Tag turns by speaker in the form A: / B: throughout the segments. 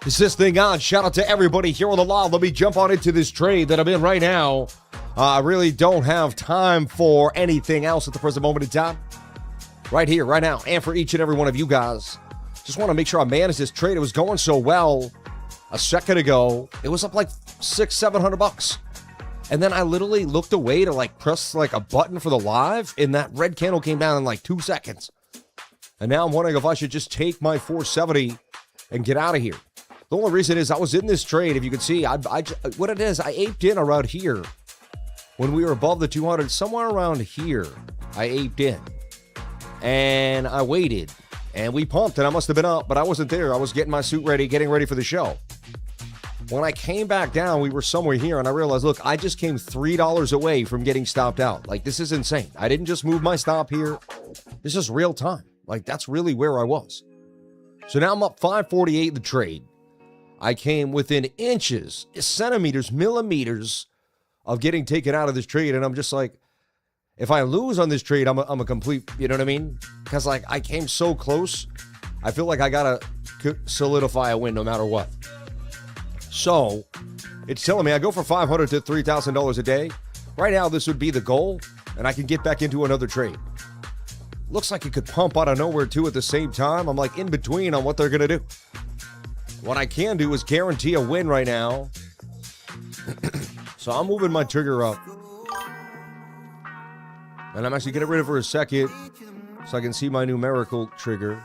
A: Is this thing on? Shout out to everybody here on the live. Let me jump on into this trade that I'm in right now. I really don't have time for anything else at the present moment in time. Right here, right now, and for each and every one of you guys. Just want to make sure I manage this trade. It was going so well a second ago. It was up like $600-700. And then I literally looked away to like press like a button for the live, and that red candle came down in like 2 seconds. And now I'm wondering if I should just take my 470 and get out of here. The only reason is I was in this trade. If you can see, what it is, I aped in around here when we were above the 200, somewhere around here. I aped in and I waited and we pumped and I must have been up, but I wasn't there. I was getting my suit ready, getting ready for the show. When I came back down, we were somewhere here and I realized, look, I just came $3 away from getting stopped out. Like, this is insane. I didn't just move my stop here. This is real time. Like, that's really where I was. So now I'm up 548 in the trade. I came within inches, centimeters, millimeters of getting taken out of this trade. And I'm just like, if I lose on this trade, I'm a complete, you know what I mean? Because like I came so close, I feel like I got to solidify a win no matter what. So it's telling me I go for $500 to $3,000 a day. Right now, this would be the goal, and I can get back into another trade. Looks like it could pump out of nowhere too at the same time. I'm like in between on what they're going to do. What I can do is guarantee a win right now. So I'm moving my trigger up. And I'm actually getting rid of it for a second so I can see my numerical trigger.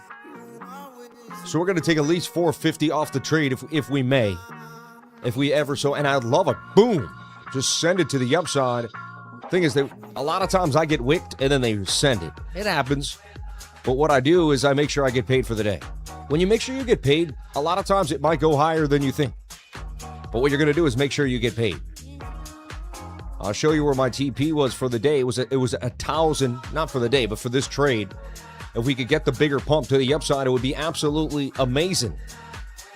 A: So we're going to take at least 450 off the trade if we may. If we ever so. And I'd love it. Boom. Just send it to the upside. Thing is, a lot of times I get wicked and then they send it. It happens. But what I do is I make sure I get paid for the day. When you make sure you get paid, a lot of times it might go higher than you think. But what you're going to do is make sure you get paid. I'll show you where my TP was for the day. It was 1,000, not for the day, but for this trade. If we could get the bigger pump to the upside, it would be absolutely amazing.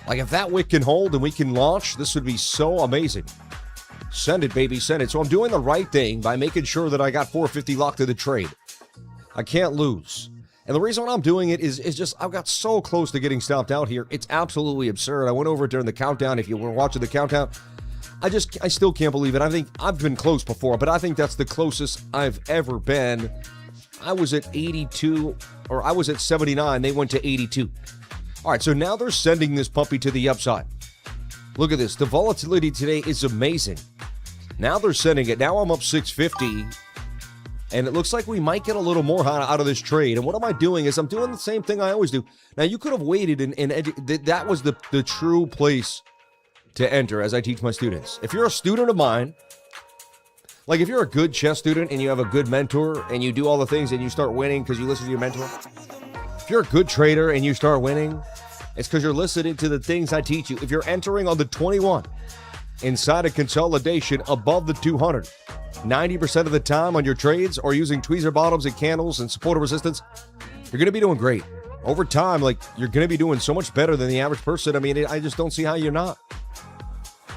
A: Like if that wick can hold and we can launch, this would be so amazing. Send it, baby, send it. So I'm doing the right thing by making sure that I got 450 locked to the trade. I can't lose. And the reason why I'm doing it is just I've got so close to getting stopped out here. It's absolutely absurd. I went over it during the countdown. If you were watching the countdown, I still can't believe it. I think I've been close before, but I think that's the closest I've ever been. I was at 82, or I was at 79. They went to 82. All right, so now they're sending this puppy to the upside. Look at this. The volatility today is amazing. Now they're sending it. Now I'm up 650. And it looks like we might get a little more out of this trade. And what am I doing is I'm doing the same thing I always do. Now, you could have waited and that was the true place to enter as I teach my students. If you're a student of mine, like if you're a good chess student and you have a good mentor and you do all the things and you start winning because you listen to your mentor. If you're a good trader and you start winning, it's because you're listening to the things I teach you. If you're entering on the 21 inside a consolidation above the 200, 90% of the time on your trades or using tweezer bottoms and candles and supportive resistance, you're going to be doing great. Over time, like you're going to be doing so much better than the average person. I mean, I just don't see how you're not.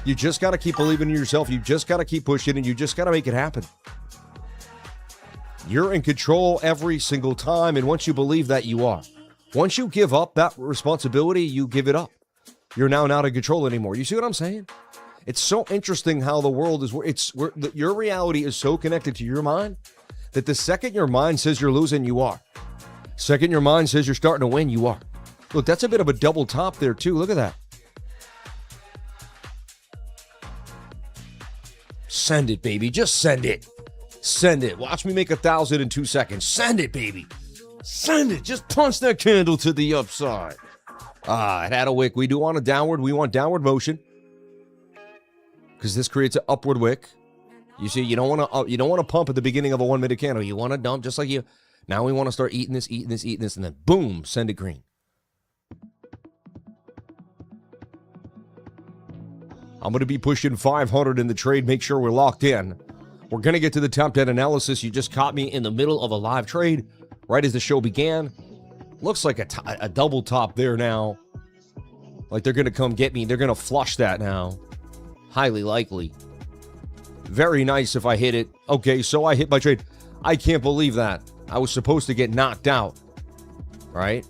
A: You just got to keep believing in yourself. You just got to keep pushing and you just got to make it happen. You're in control every single time. And once you believe that, you are. Once you give up that responsibility, you give it up. You're now not in control anymore. You see what I'm saying? It's so interesting how the world is. Your reality is so connected to your mind that the second your mind says you're losing, you are. Second your mind says you're starting to win, you are. Look, that's a bit of a double top there too. Look at that. Send it, baby. Just send it. Send it. Watch me make 1,000 in 2 seconds. Send it, baby. Send it. Just punch that candle to the upside. It had a wick. We do want a downward. We want downward motion. Because this creates an upward wick. You see, you don't want to pump at the beginning of a 1 minute candle. You want to dump just like you. Now we want to start eating this, and then boom, send it green. I'm going to be pushing 500 in the trade. Make sure we're locked in. We're going to get to the top 10 analysis. You just caught me in the middle of a live trade right as the show began. Looks like a double top there now. Like they're going to come get me. They're going to flush that now. Highly likely. Very nice if I hit it. Okay, so I hit my trade. I can't believe that. I was supposed to get knocked out. Right?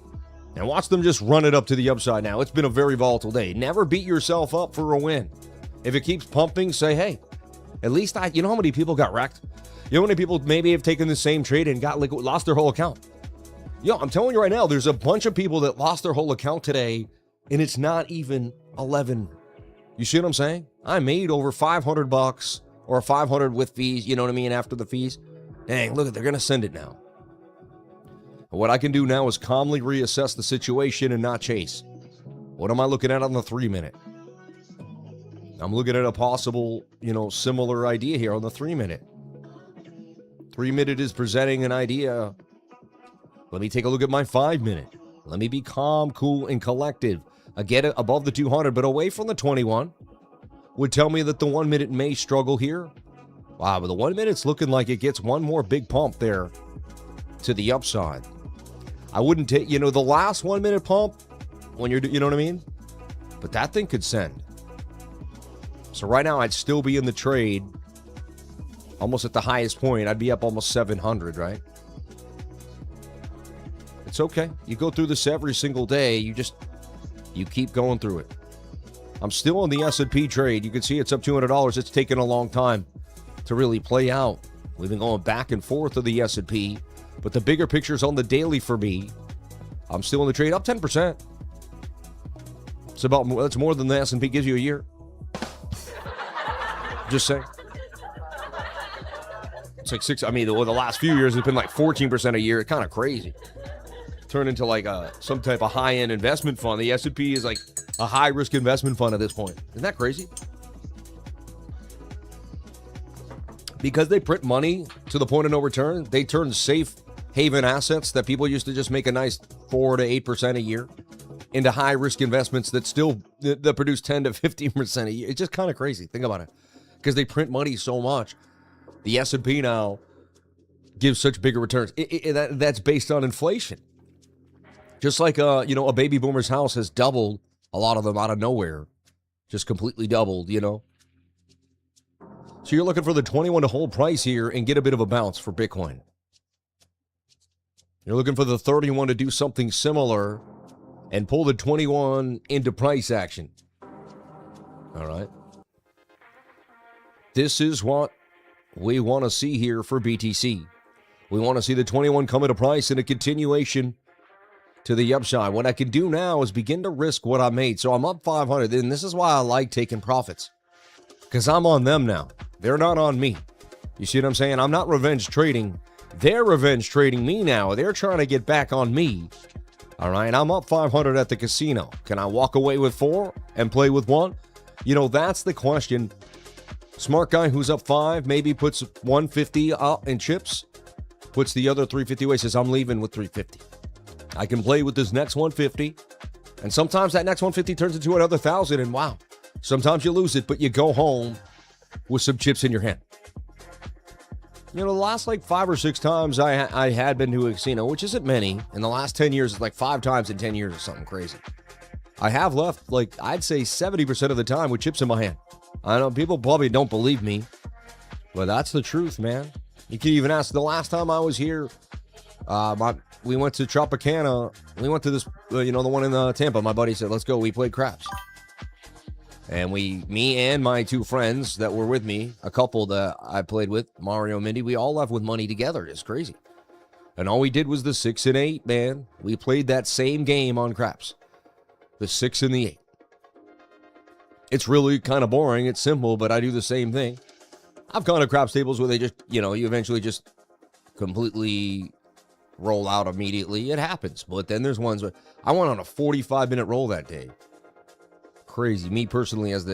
A: And watch them just run it up to the upside now. It's been a very volatile day. Never beat yourself up for a win. If it keeps pumping, say, hey, at least you know how many people got wrecked? You know how many people maybe have taken the same trade and got lost their whole account? Yo, I'm telling you right now, there's a bunch of people that lost their whole account today, and it's not even 11. You see what I'm saying? I made over $500 or 500 with fees, you know what I mean, after the fees. Dang, look, they're going to send it now. What I can do now is calmly reassess the situation and not chase. What am I looking at on the 3-minute? I'm looking at a possible, similar idea here on the 3-minute. 3-minute is presenting an idea. Let me take a look at my 5-minute. Let me be calm, cool, and collective. I get it above the 200, but away from the 21. Would tell me that the 1-minute may struggle here. Wow, but the 1-minute's looking like it gets one more big pump there to the upside. I wouldn't take, the last 1-minute pump when you're, you know what I mean? But that thing could send. So right now I'd still be in the trade almost at the highest point. I'd be up almost 700, right? It's okay. You go through this every single day. You keep going through it. I'm still on the S&P trade. You can see it's up $200. It's taken a long time to really play out. We've been going back and forth of the S&P, but the bigger picture is on the daily for me. I'm still in the trade, up 10%. That's more than the S&P gives you a year. Just saying. It's like the last few years it's been like 14% a year. It's kind of crazy. Turned into like some type of high-end investment fund. The S&P is like a high-risk investment fund at this point. Isn't that crazy? Because they print money to the point of no return, they turn safe haven assets that people used to just make a nice 4 to 8% a year into high-risk investments that produce 10 to 15% a year. It's just kind of crazy. Think about it. Because they print money so much. The S&P now gives such bigger returns. That's based on inflation. Just like, a baby boomer's house has doubled, a lot of them out of nowhere. Just completely doubled, So you're looking for the 21 to hold price here and get a bit of a bounce for Bitcoin. You're looking for the 31 to do something similar and pull the 21 into price action. All right. This is what we want to see here for BTC. We want to see the 21 come into price in a continuation to the upside. What I can do now is begin to risk what I made. So I'm up 500, and this is why I like taking profits. Because I'm on them now. They're not on me. You see what I'm saying? I'm not revenge trading. They're revenge trading me now. They're trying to get back on me. All right, I'm up 500 at the casino. Can I walk away with 4 and play with 1? That's the question. Smart guy who's up 5 maybe puts 150 up in chips, puts the other 350 away, says, I'm leaving with 350. I can play with this next 150, and sometimes that next 150 turns into another 1,000, and wow, sometimes you lose it, but you go home with some chips in your hand. The last 5 or 6 times I had been to a casino, which isn't many. In the last 10 years, it's like 5 times in 10 years or something crazy. I have left, I'd say 70% of the time with chips in my hand. I know people probably don't believe me, but that's the truth, man. You can even ask the last time I was here, we went to Tropicana. We went to this, the one in Tampa. My buddy said, let's go. We played craps. And me and my 2 friends that were with me, a couple that I played with, Mario and Mindy, we all left with money together. It's crazy. And all we did was the 6 and 8, man. We played that same game on craps. The 6 and the 8. It's really kind of boring. It's simple, but I do the same thing. I've gone to craps tables where they just, you eventually just completely roll out immediately. It happens. But then there's ones where I went on a 45-minute roll that day. Crazy. Me personally, as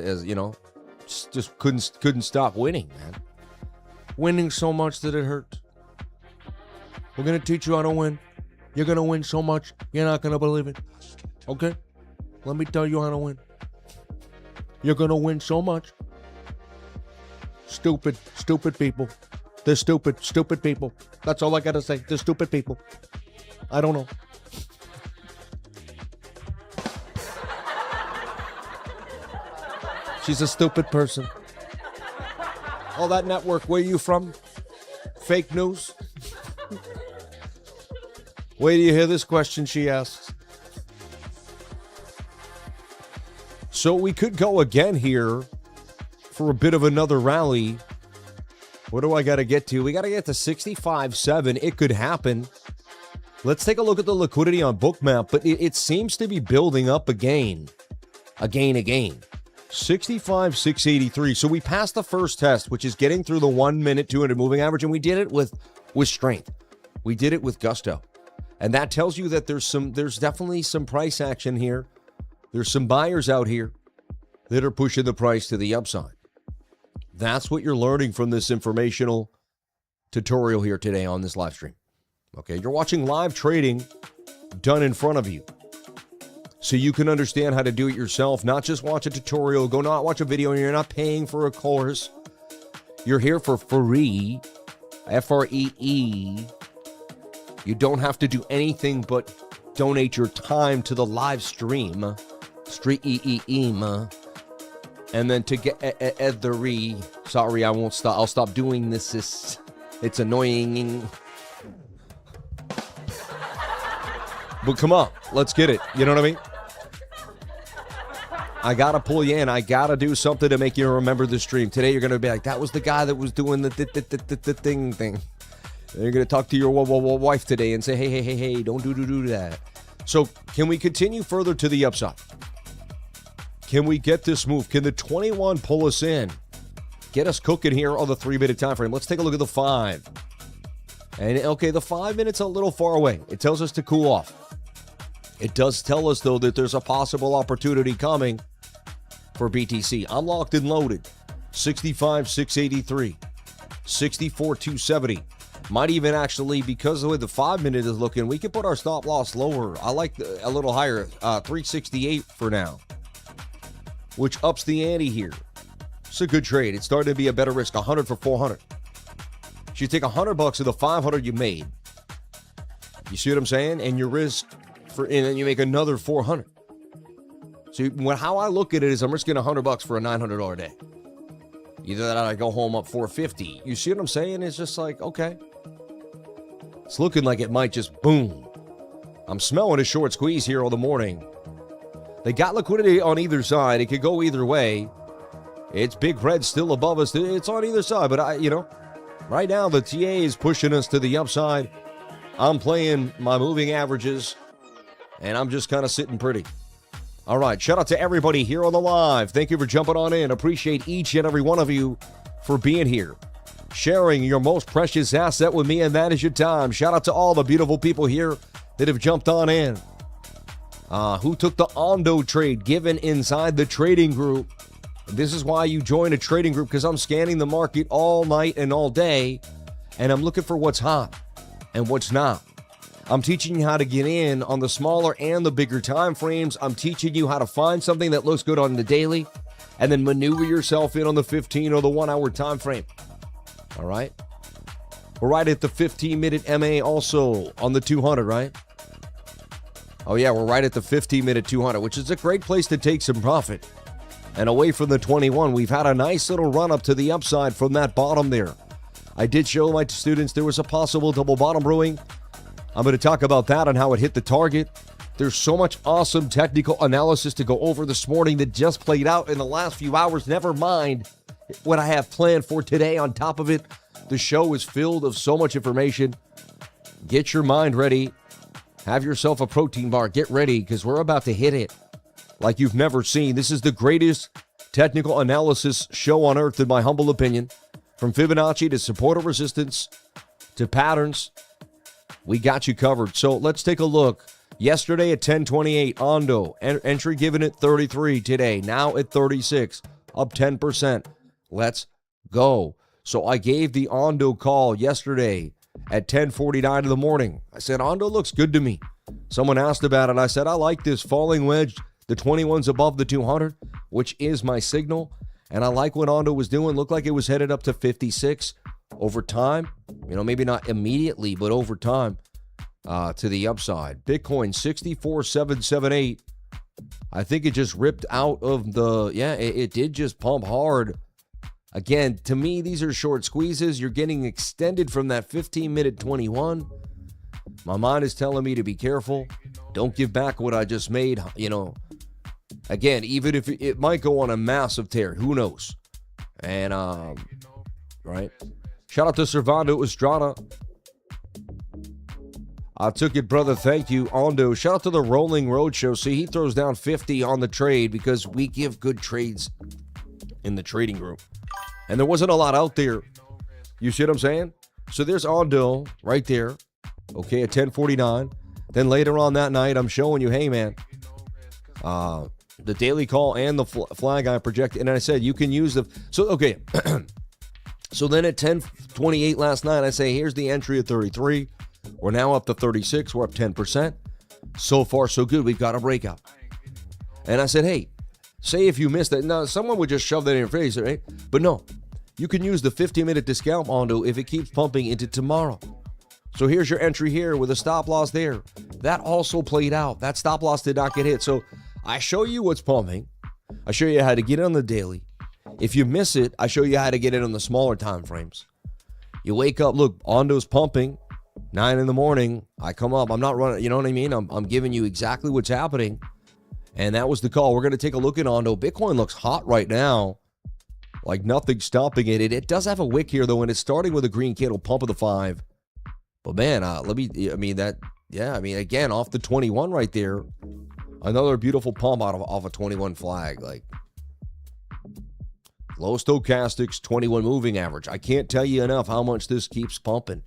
A: just couldn't stop winning, man. Winning so much that it hurts. We're going to teach you how to win. You're going to win so much, you're not going to believe it. Okay? Let me tell you how to win. You're going to win so much. Stupid people. They're stupid people. That's all I got to say. They're stupid people. I don't know. She's a stupid person. Oh, that network, where you from? Fake news? Wait till you hear this question she asks. So we could go again here for a bit of another rally. What do I got to get to? We got to get to 65.7. It could happen. Let's take a look at the liquidity on Bookmap, but it seems to be building up again. Again. 65,683. So we passed the first test, which is getting through the 1 minute 200 moving average, and we did it with strength. We did it with gusto. And that tells you that there's definitely some price action here. There's some buyers out here that are pushing the price to the upside. That's what you're learning from this informational tutorial here today on this live stream. Okay, you're watching live trading done in front of you. So you can understand how to do it yourself, not just watch a tutorial, go not watch a video, and you're not paying for a course. You're here for free, F-R-E-E. You don't have to do anything but donate your time to the live stream, and then to get sorry, I won't stop. I'll stop doing this. It's annoying. But come on, let's get it. You know what I mean? I got to pull you in. I got to do something to make you remember the stream. Today you're going to be like, that was the guy that was doing the thing. And you're going to talk to your wife today and say, hey, don't do that. So can we continue further to the upside? Can we get this move? Can the 21 pull us in? Get us cooking here on the 3-minute time frame. Let's take a look at the 5. And okay, the 5 minutes a little far away. It tells us to cool off. It does tell us, though, that there's a possible opportunity coming for BTC. I'm locked and loaded. 65,683. 64,270. Might even actually, because of the way the 5 minute is looking, we can put our stop loss lower. I like a little higher, 368 for now, which ups the ante here. It's a good trade. It's starting to be a better risk. 100 for 400. So you take $100 of the 500 you made. You see what I'm saying? And your risk and then you make another 400. So how I look at it is I'm risking $100 for a $900 day. Either that or I go home up 450. You see what I'm saying? It's just like, okay. It's looking like it might just boom. I'm smelling a short squeeze here all the morning. They got liquidity on either side. It could go either way. It's big red still above us. It's on either side. But right now the TA is pushing us to the upside. I'm playing my moving averages. And I'm just kind of sitting pretty. All right. Shout out to everybody here on the live. Thank you for jumping on in. Appreciate each and every one of you for being here. Sharing your most precious asset with me, and that is your time. Shout out to all the beautiful people here that have jumped on in. Who took the Ondo trade given inside the trading group. This is why you join a trading group, because I'm scanning the market all night and all day, and I'm looking for what's hot and what's not. I'm teaching you how to get in on the smaller and the bigger time frames. I'm teaching you how to find something that looks good on the daily and then maneuver yourself in on the 15 or the 1 hour time frame. All right. We're right at the 15-minute MA also on the 200, right? Oh, yeah, we're right at the 15-minute 200, which is a great place to take some profit. And away from the 21, we've had a nice little run up to the upside from that bottom there. I did show my students there was a possible double bottom brewing. I'm going to talk about that and how it hit the target. There's so much awesome technical analysis to go over this morning that just played out in the last few hours. Never mind what I have planned for today. On top of it, the show is filled of so much information. Get your mind ready. Have yourself a protein bar. Get ready, because we're about to hit it like you've never seen. This is the greatest technical analysis show on earth, in my humble opinion. From Fibonacci to supportive resistance to patterns, we got you covered. So let's take a look. Yesterday at 1028, Ondo, entry given at 33 today, now at 36, up 10%. Let's go. So I gave the Ondo call yesterday at 10:49 in the morning. I said, Ondo looks good to me. Someone asked about it. I said, I like this falling wedge. The 21's above the 200, which is my signal. And I like what Ondo was doing. Looked like it was headed up to 56 over time. Maybe not immediately, but over time to the upside. Bitcoin, 64,778. I think it just ripped out of the, it did just pump hard. Again, to me, these are short squeezes. You're getting extended from that 15-minute 21. My mind is telling me to be careful. Don't give back what I just made. Again, even if it might go on a massive tear, who knows? And, right? Shout out to Servando Estrada. I took it, brother. Thank you. Ondo. Shout out to the Rolling Roadshow. See, he throws down 50 on the trade because we give good trades in the trading group. And there wasn't a lot out there. You see what I'm saying? So there's Ondo right there. Okay, at 10:49. Then later on that night, I'm showing you, hey, man, the daily call and the flag I projected. And I said, you can use the... So, okay. So then at 10:28 last night, I say, here's the entry at 33. We're now up to 36. We're up 10%. So far, so good. We've got a breakout. And I said, hey, say if you missed that. Now, someone would just shove that in your face, right? But no, you can use the 50-minute discount, Ondo, if it keeps pumping into tomorrow. So here's your entry here with a stop loss there. That also played out. That stop loss did not get hit. So I show you what's pumping. I show you how to get it on the daily. If you miss it, I show you how to get it on the smaller time frames. You wake up, look, Ondo's pumping. 9 in the morning, I come up. I'm not running, you know what I mean? I'm giving you exactly what's happening. And that was the call. We're going to take a look at Ondo. Bitcoin looks hot right now. Like nothing's stopping it. It does have a wick here, though, and it's starting with a green candle pump of the 5. But, man, again, off the 21 right there, another beautiful pump off a 21 flag. Like, low stochastics, 21 moving average. I can't tell you enough how much this keeps pumping.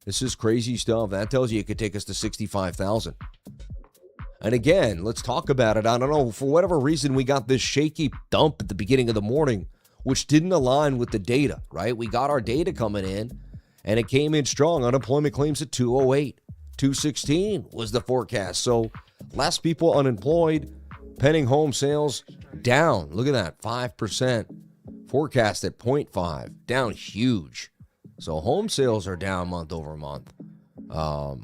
A: This is crazy stuff. That tells you it could take us to 65,000. And again, let's talk about it. I don't know, for whatever reason, we got this shaky dump at the beginning of the morning, which didn't align with the data, right? We got our data coming in, and it came in strong. Unemployment claims at 208. 216 was the forecast. So less people unemployed. Pending home sales down. Look at that, 5%. Forecast at 0.5. Down huge. So home sales are down month over month,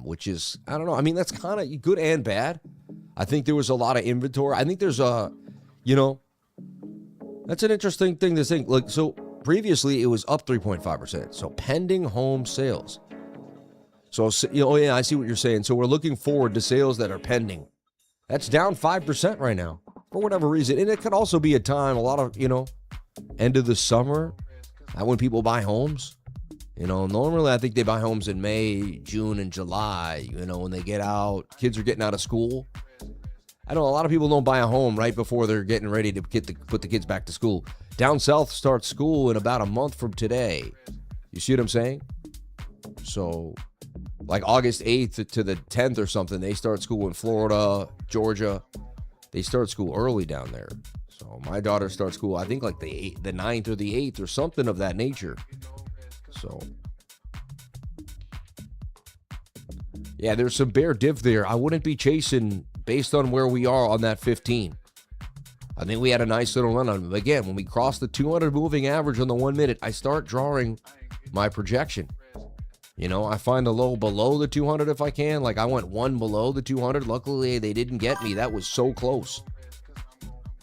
A: which is, I don't know. I mean, that's kind of good and bad. I think there was a lot of inventory. I think there's that's an interesting thing to think. Like, so previously it was up 3.5%. So pending home sales. So, I see what you're saying. So we're looking forward to sales that are pending. That's down 5% right now for whatever reason. And it could also be a time, a lot of, end of the summer, when people buy homes. Normally I think they buy homes in May, June, and July, when they get out, kids are getting out of school. I know a lot of people don't buy a home right before they're getting ready to put the kids back to school. Down south starts school in about a month from today. You see what I'm saying? So, like August 8th to the 10th or something, they start school in Florida, Georgia. They start school early down there. So my daughter starts school, I think like the 9th or the 8th or something of that nature. So, yeah, there's some bear div there. I wouldn't be chasing based on where we are on that 15. I think we had a nice little run on it. Again, when we cross the 200 moving average on the 1 minute, I start drawing my projection. I find a low below the 200 if I can. Like I went one below the 200. Luckily, they didn't get me. That was so close.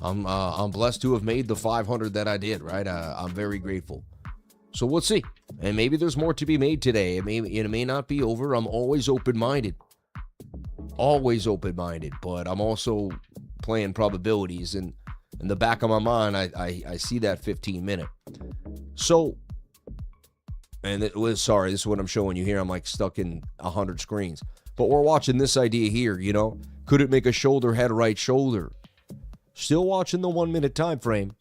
A: I'm blessed to have made the 500 that I did, right? I'm very grateful. So we'll see. And maybe there's more to be made today. It may not be over. I'm always open-minded. Always open-minded. But I'm also playing probabilities. And in the back of my mind, I see that 15-minute. So, and this is what I'm showing you here. I'm like stuck in 100 screens. But we're watching this idea here, Could it make a shoulder, head, right shoulder? Still watching the 1 minute time frame.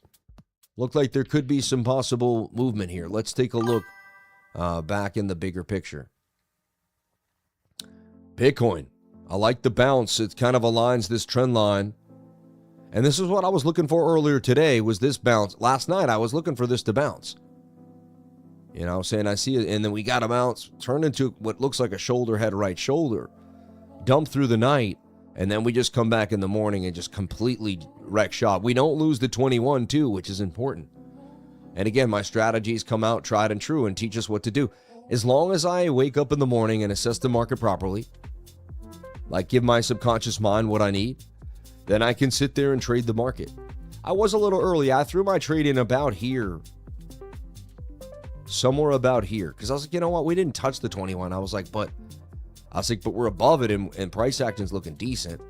A: Looked like there could be some possible movement here. Let's take a look back in the bigger picture. Bitcoin. I like the bounce. It kind of aligns this trend line. And this is what I was looking for earlier today, was this bounce. Last night, I was looking for this to bounce. Saying I see it, and then we got a bounce, turned into what looks like a shoulder, head, right shoulder. Dump through the night, and then we just come back in the morning and just completely wreck shop. We don't lose the 21 too, which is important. And again, my strategies come out tried and true and teach us what to do. As long as I wake up in the morning and assess the market properly, like give my subconscious mind what I need, then I can sit there and trade the market. I was a little early. I threw my trade in about here. Somewhere about here. Because I was like, you know what? We didn't touch the 21. I was like, but we're above it and price action's looking decent.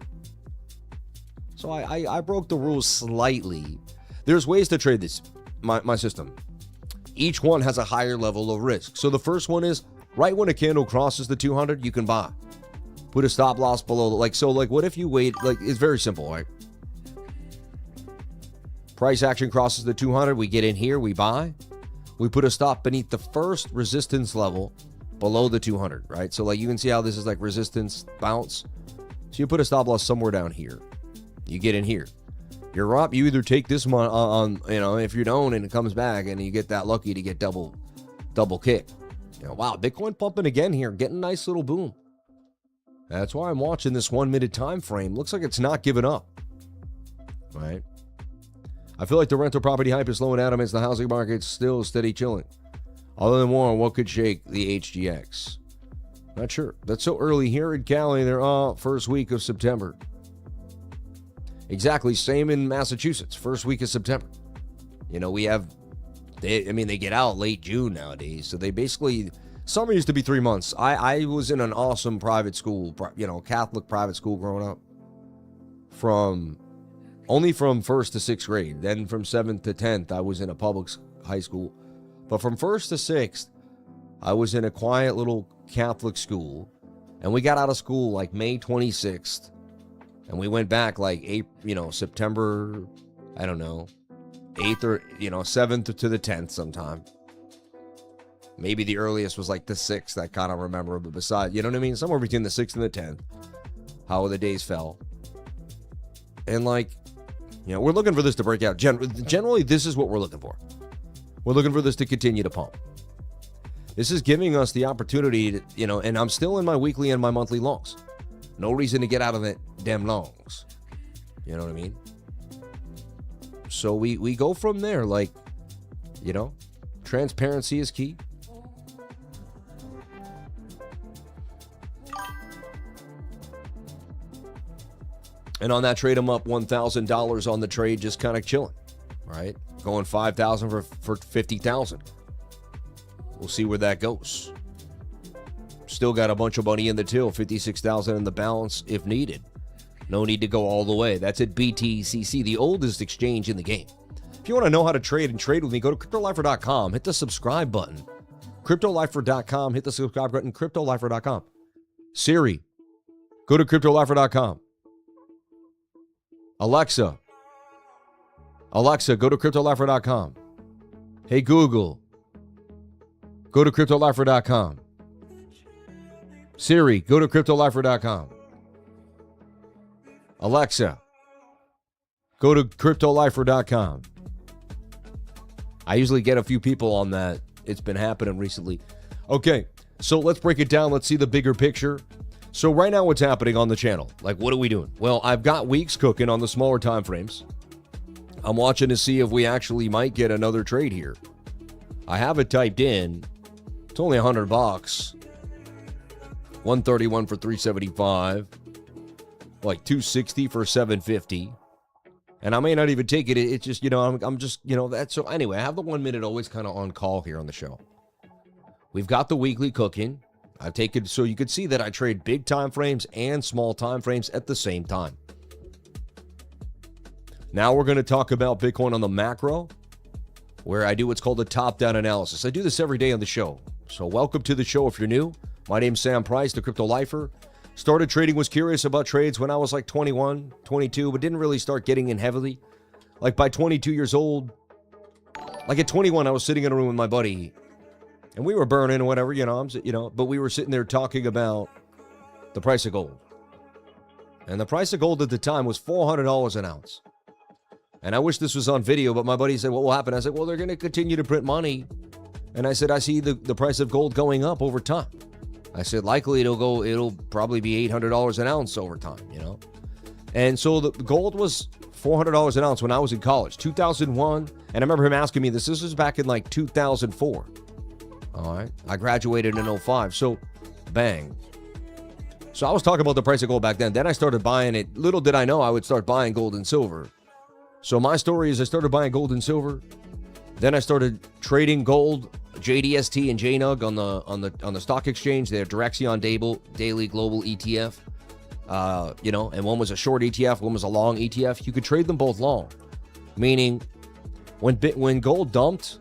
A: So I broke the rules slightly. There's ways to trade this, my system. Each one has a higher level of risk. So the first one is right when a candle crosses the 200, you can buy. Put a stop loss below. What if you wait? It's very simple, right? Price action crosses the 200. We get in here. We buy. We put a stop beneath the first resistance level below the 200, right? So you can see how this is like resistance bounce. So you put a stop loss somewhere down here. You get in here. You're up. You either take this one on, if you don't and it comes back and you get that lucky to get double kick. Wow, Bitcoin pumping again here, getting a nice little boom. That's why I'm watching this 1 minute time frame. Looks like it's not giving up, right? I feel like the rental property hype is slowing down amidst the housing market still steady chilling. Other than war, what could shake the HGX? Not sure. That's so early here in Cali. They're first week of September. Exactly, same in Massachusetts, first week of September. They get out late June nowadays. So they basically, summer used to be 3 months. I was in an awesome private school, Catholic private school growing up. Only from 1st to 6th grade. Then from 7th to 10th, I was in a public high school. But from 1st to 6th, I was in a quiet little Catholic school. And we got out of school like May 26th. And we went back September, I don't know, 8th or, 7th to the 10th sometime. Maybe the earliest was like the 6th, I kind of remember. But besides, you know what I mean? Somewhere between the 6th and the 10th, how the days fell. And we're looking for this to break out. Generally, this is what we're looking for. We're looking for this to continue to pump. This is giving us the opportunity to, and I'm still in my weekly and my monthly longs. No reason to get out of the damn longs. You know what I mean? So we go from there. Transparency is key. And on that trade, I'm up $1,000 on the trade, just kind of chilling, right? Going 5,000 for 50,000. We'll see where that goes. Still got a bunch of money in the till, 56,000 in the balance if needed. No need to go all the way. That's at BTCC, the oldest exchange in the game. If you want to know how to trade and trade with me, go to CryptoLifer.com. Hit the subscribe button. CryptoLifer.com. Hit the subscribe button. CryptoLifer.com. Siri, go to CryptoLifer.com. Alexa, go to CryptoLifer.com. Hey, Google, go to CryptoLifer.com. Siri, go to CryptoLifer.com. Alexa, go to CryptoLifer.com. I usually get a few people on that. It's been happening recently. Okay, so let's break it down. Let's see the bigger picture. So right now, what's happening on the channel? What are we doing? Well, I've got weeks cooking on the smaller time frames. I'm watching to see if we actually might get another trade here. I have it typed in. It's only $100. 131 for 375. 260 for 750. And I may not even take it. It's just, I'm just, that's so. Anyway, I have the 1 minute always kind of on call here on the show. We've got the weekly cooking. I've taken, so you could see that I trade big time frames and small time frames at the same time. Now we're going to talk about Bitcoin on the macro, where I do what's called a top-down analysis. I do this every day on the show. So welcome to the show if you're new. My name's Sam Price, the Crypto Lifer. Started trading, was curious about trades when I was 21, 22, but didn't really start getting in heavily. By 22 years old, at 21, I was sitting in a room with my buddy. And we were burning or whatever, but we were sitting there talking about the price of gold. And the price of gold at the time was $400 an ounce. And I wish this was on video, but my buddy said, what will happen? I said, well, they're going to continue to print money. And I said, I see the price of gold going up over time. I said, likely it'll probably be $800 an ounce over time, And so the gold was $400 an ounce when I was in college, 2001. And I remember him asking me this. This was back in 2004. All right. I graduated in 05. So, bang. So I was talking about the price of gold back then. Then I started buying it. Little did I know I would start buying gold and silver. So my story is I started buying gold and silver. Then I started trading gold, JDST and JNUG on the stock exchange. They're Direxion daily global ETF. And one was a short ETF, one was a long ETF. You could trade them both long, meaning when gold dumped,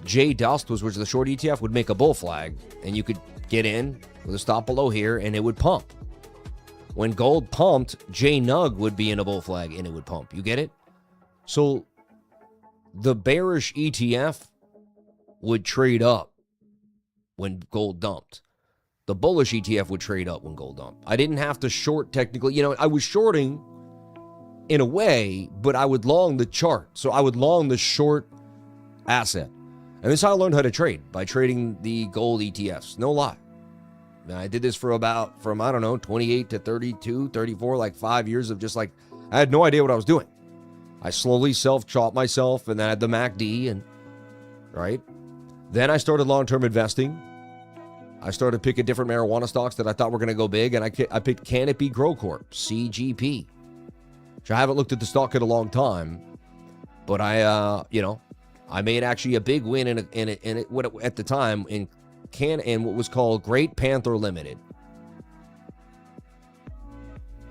A: JDust which was the short ETF, would make a bull flag, and you could get in with a stop below here, and it would pump. When gold pumped, JNUG would be in a bull flag, and it would pump. You get it? So the bearish ETF would trade up when gold dumped. The bullish ETF would trade up when gold dumped. I didn't have to short technically. I was shorting in a way, but I would long the chart. So I would long the short asset. And this is how I learned how to trade, by trading the gold ETFs. No lie. And I did this from 28 to 32, 34, like 5 years of just like, I had no idea what I was doing. I slowly self-taught myself, and then I had the MACD, and right? Then I started long-term investing. I started picking different marijuana stocks that I thought were going to go big, and I picked Canopy Grow Corp, CGP, which I haven't looked at the stock in a long time, but I made actually a big win in it at the time in what was called Great Panther Limited.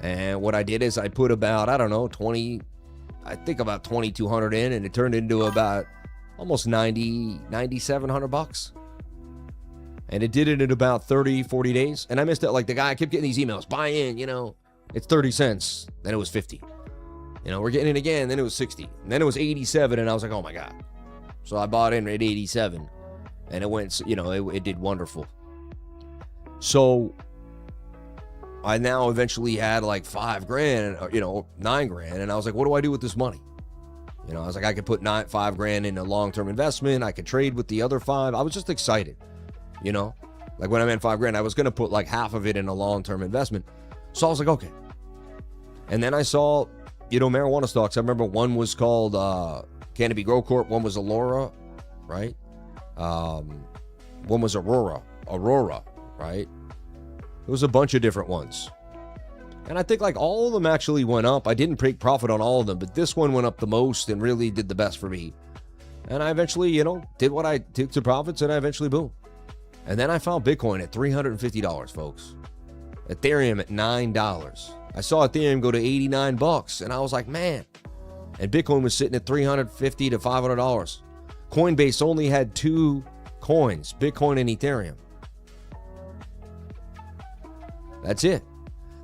A: And what I did is I put about, about 2,200 in, and it turned into about almost $9,700. And it did it in about 30, 40 days. And I missed it. Like the guy, I kept getting these emails, buy in, it's 30 cents. Then it was 50. We're getting it again. Then it was 60. And then it was 87. And I was like, oh my God. So I bought in at 87. And it went, it did wonderful. So I now eventually had like $5,000, $9,000. And I was like, what do I do with this money? I was like, I could put $5,000 in a long-term investment. I could trade with the other 5. I was just excited, like when I meant $5,000, I was going to put like half of it in a long-term investment. So I was like, okay. And then I saw, marijuana stocks. I remember one was called Canopy Grow Corp. One was Allura, right? One was Aurora, right? There was a bunch of different ones. And I think like all of them actually went up. I didn't take profit on all of them, but this one went up the most and really did the best for me. And I eventually, did what I took to profits, and I eventually boom. And then I found Bitcoin at $350, folks. Ethereum at $9. I saw Ethereum go to $89, and I was like, man. And Bitcoin was sitting at $350 to $500. Coinbase only had 2 coins, Bitcoin and Ethereum. That's it.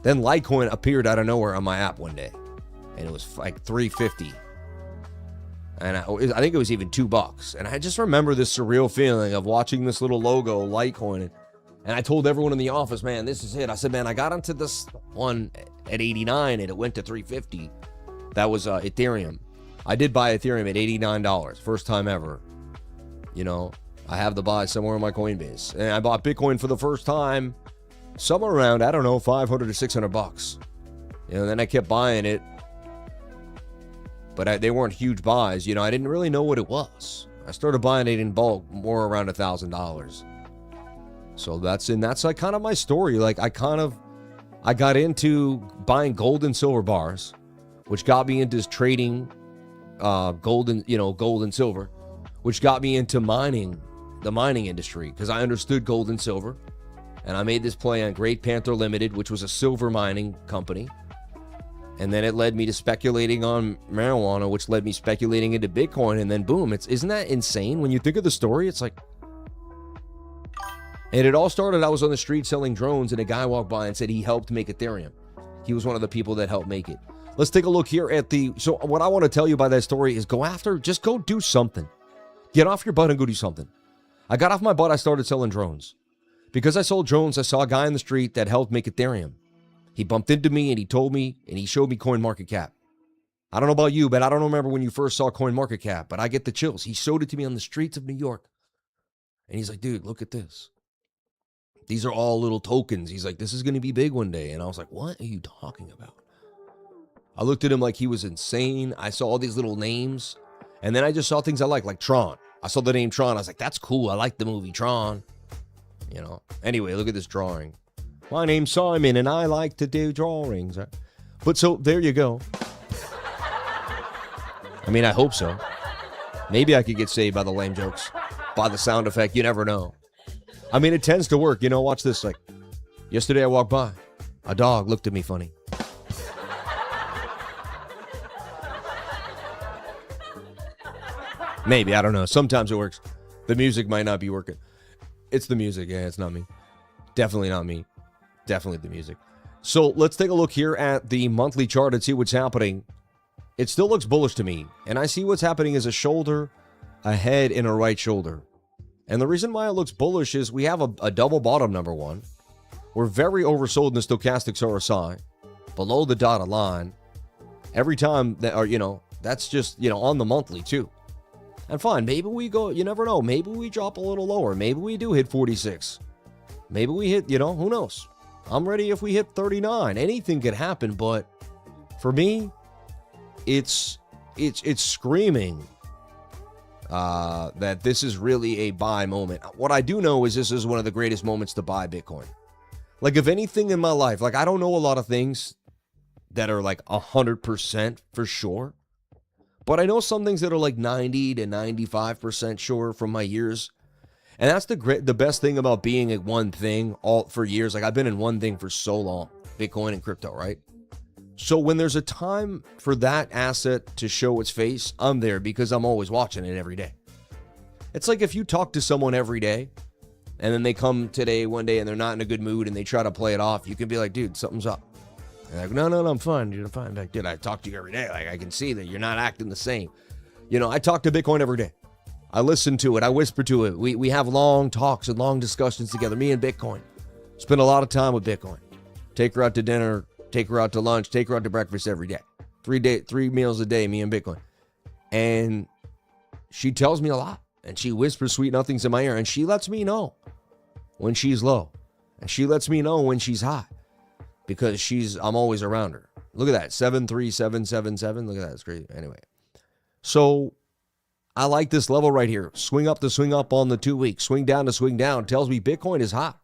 A: Then Litecoin appeared out of nowhere on my app one day, and it was like $350. And I think it was even $2. And I just remember this surreal feeling of watching this little logo, Litecoin. And I told everyone in the office, man, this is it. I said, man, I got onto this one at 89 and it went to $350. That was Ethereum. I did buy Ethereum at $89, first time ever. I have the buy somewhere on my Coinbase. And I bought Bitcoin for the first time somewhere around, $500 to $600. Then I kept buying it. But they weren't huge buys. I didn't really know what it was. I started buying it in bulk, more around $1,000. So that's like kind of my story. Like I got into buying gold and silver bars, which got me into trading gold and silver, which got me into the mining industry, because I understood gold and silver. And I made this play on Great Panther Limited, which was a silver mining company. And then it led me to speculating on marijuana, which led me speculating into Bitcoin. And then boom, isn't that insane? When you think of the story, it's like, and it all started, I was on the street selling drones, and a guy walked by and said he helped make Ethereum. He was one of the people that helped make it. Let's take a look here at so what I want to tell you by that story is just go do something. Get off your butt and go do something. I got off my butt, I started selling drones. Because I sold drones, I saw a guy in the street that helped make Ethereum. He bumped into me and he told me, and he showed me CoinMarketCap. I don't know about you, but I don't remember when you first saw CoinMarketCap, but I get the chills. He showed it to me on the streets of New York. And he's like, dude, look at this. These are all little tokens. He's like, this is going to be big one day. And I was like, what are you talking about? I looked at him like he was insane. I saw all these little names. And then I just saw things I like Tron. I saw the name Tron. I was like, that's cool. I like the movie Tron. Anyway, look at this drawing. My name's Simon, and I like to do drawings. But so, there you go. I mean, I hope so. Maybe I could get saved by the lame jokes. By the sound effect, you never know. I mean, it tends to work. You know, watch this. Like, yesterday I walked by. A dog looked at me funny. Maybe, I don't know. Sometimes it works. The music might not be working. It's the music. Yeah, it's not me. Definitely not me. Definitely the music. So let's take a look here at the monthly chart and see what's happening. It still looks bullish to me. And I see what's happening is a shoulder, a head, and a right shoulder. And the reason why it looks bullish is we have a double bottom, number one. We're very oversold in the stochastics RSI. Below the dotted line. Every time that, or, you know, that's just, you know, on the monthly too. And fine, maybe we go, you never know. Maybe we drop a little lower. Maybe we do hit 46. Maybe we hit, you know, who knows? I'm ready if we hit 39. Anything could happen, but for me, it's screaming that this is really a buy moment. What I do know is this is one of the greatest moments to buy Bitcoin. Like, if anything in my life, like, I don't know a lot of things that are like 100% for sure. But I know some things that are like 90 to 95% sure from my years. And that's the best thing about being at one thing all for years. Like, I've been in one thing for so long, Bitcoin and crypto, right? So when there's a time for that asset to show its face, I'm there because I'm always watching it every day. It's like if you talk to someone every day and then they come today one day and they're not in a good mood and they try to play it off, you can be like, dude, something's up. And like, no, I'm fine, dude, I'm fine. Like, dude, I talk to you every day. Like, I can see that you're not acting the same. You know, I talk to Bitcoin every day. I listen to it. I whisper to it. We have long talks and long discussions together, me and Bitcoin. Spend a lot of time with Bitcoin. Take her out to dinner, take her out to lunch, take her out to breakfast every day. 3 meals a day, me and Bitcoin. And she tells me a lot. And she whispers sweet nothings in my ear. And she lets me know when she's low. And she lets me know when she's high. Because I'm always around her. Look at that, 73777. Look at that, it's crazy. Anyway, so I like this level right here. Swing up to swing up on the 2 week. Swing down to swing down. Tells me Bitcoin is hot.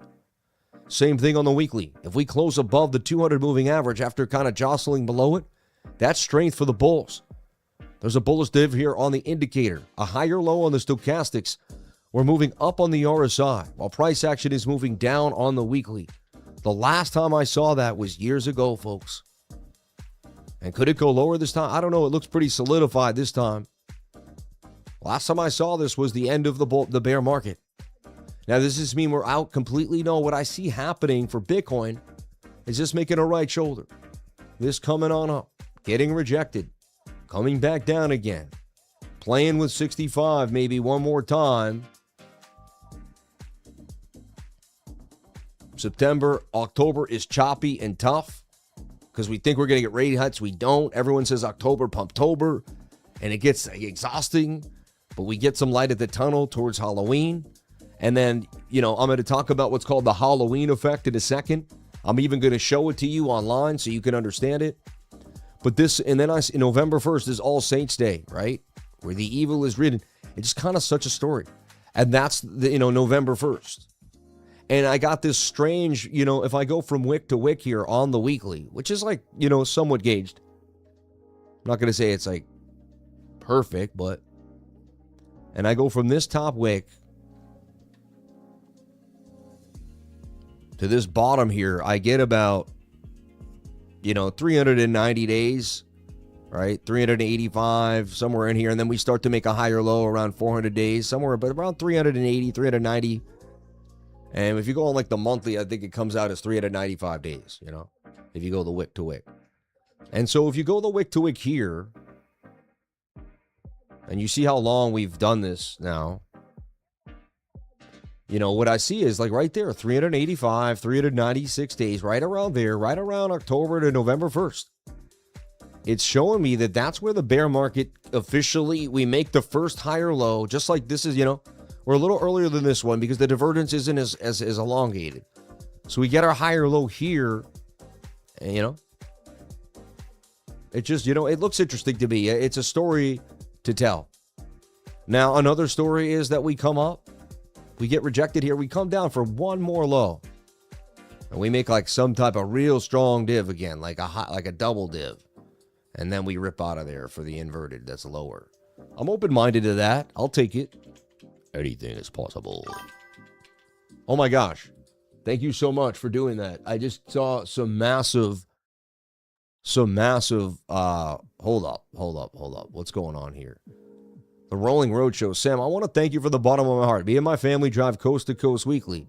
A: Same thing on the weekly. If we close above the 200 moving average after kind of jostling below it, that's strength for the bulls. There's a bullish div here on the indicator. A higher low on the stochastics. We're moving up on the RSI, while price action is moving down on the weekly. The last time I saw that was years ago, folks. And could it go lower this time? I don't know. It looks pretty solidified this time. Last time I saw this was the end of the bear market. Now, does this mean we're out completely? No, what I see happening for Bitcoin is just making a right shoulder. This coming on up, getting rejected, coming back down again, playing with 65 maybe one more time. September, October is choppy and tough because we think we're going to get rate hikes. We don't. Everyone says October, Pumptober, and it gets exhausting, but we get some light at the tunnel towards Halloween. And then, you know, I'm going to talk about what's called the Halloween effect in a second. I'm even going to show it to you online so you can understand it. But this, and then November 1st is All Saints Day, right? Where the evil is ridden. It's just kind of such a story. And that's, November 1st. And I got this strange, if I go from wick to wick here on the weekly, which is like, somewhat gauged. I'm not going to say it's like perfect, but, and I go from this top wick to this bottom here, I get about, 390 days, right? 385, somewhere in here. And then we start to make a higher low around 400 days, somewhere, but around 380, 390. And if you go on like the monthly, I think it comes out as 395 days, if you go the wick to wick. And so if you go the wick to wick here, and you see how long we've done this now, what I see is like right there, 385, 396 days, right around there, right around October to November 1st. It's showing me that that's where the bear market officially, we make the first higher low, just like this is, we're a little earlier than this one because the divergence isn't as elongated. So we get our higher low here, and, it just, it looks interesting to me. It's a story to tell. Now, another story is that we come up, we get rejected here, we come down for one more low. And we make like some type of real strong div again, like a double div. And then we rip out of there for the inverted that's lower. I'm open-minded to that. I'll take it. Anything is possible. Oh my gosh. Thank you so much for doing that. I just saw some massive, hold up. What's going on here? The Rolling Roadshow. Sam, I want to thank you from the bottom of my heart. Me and my family drive coast to coast weekly.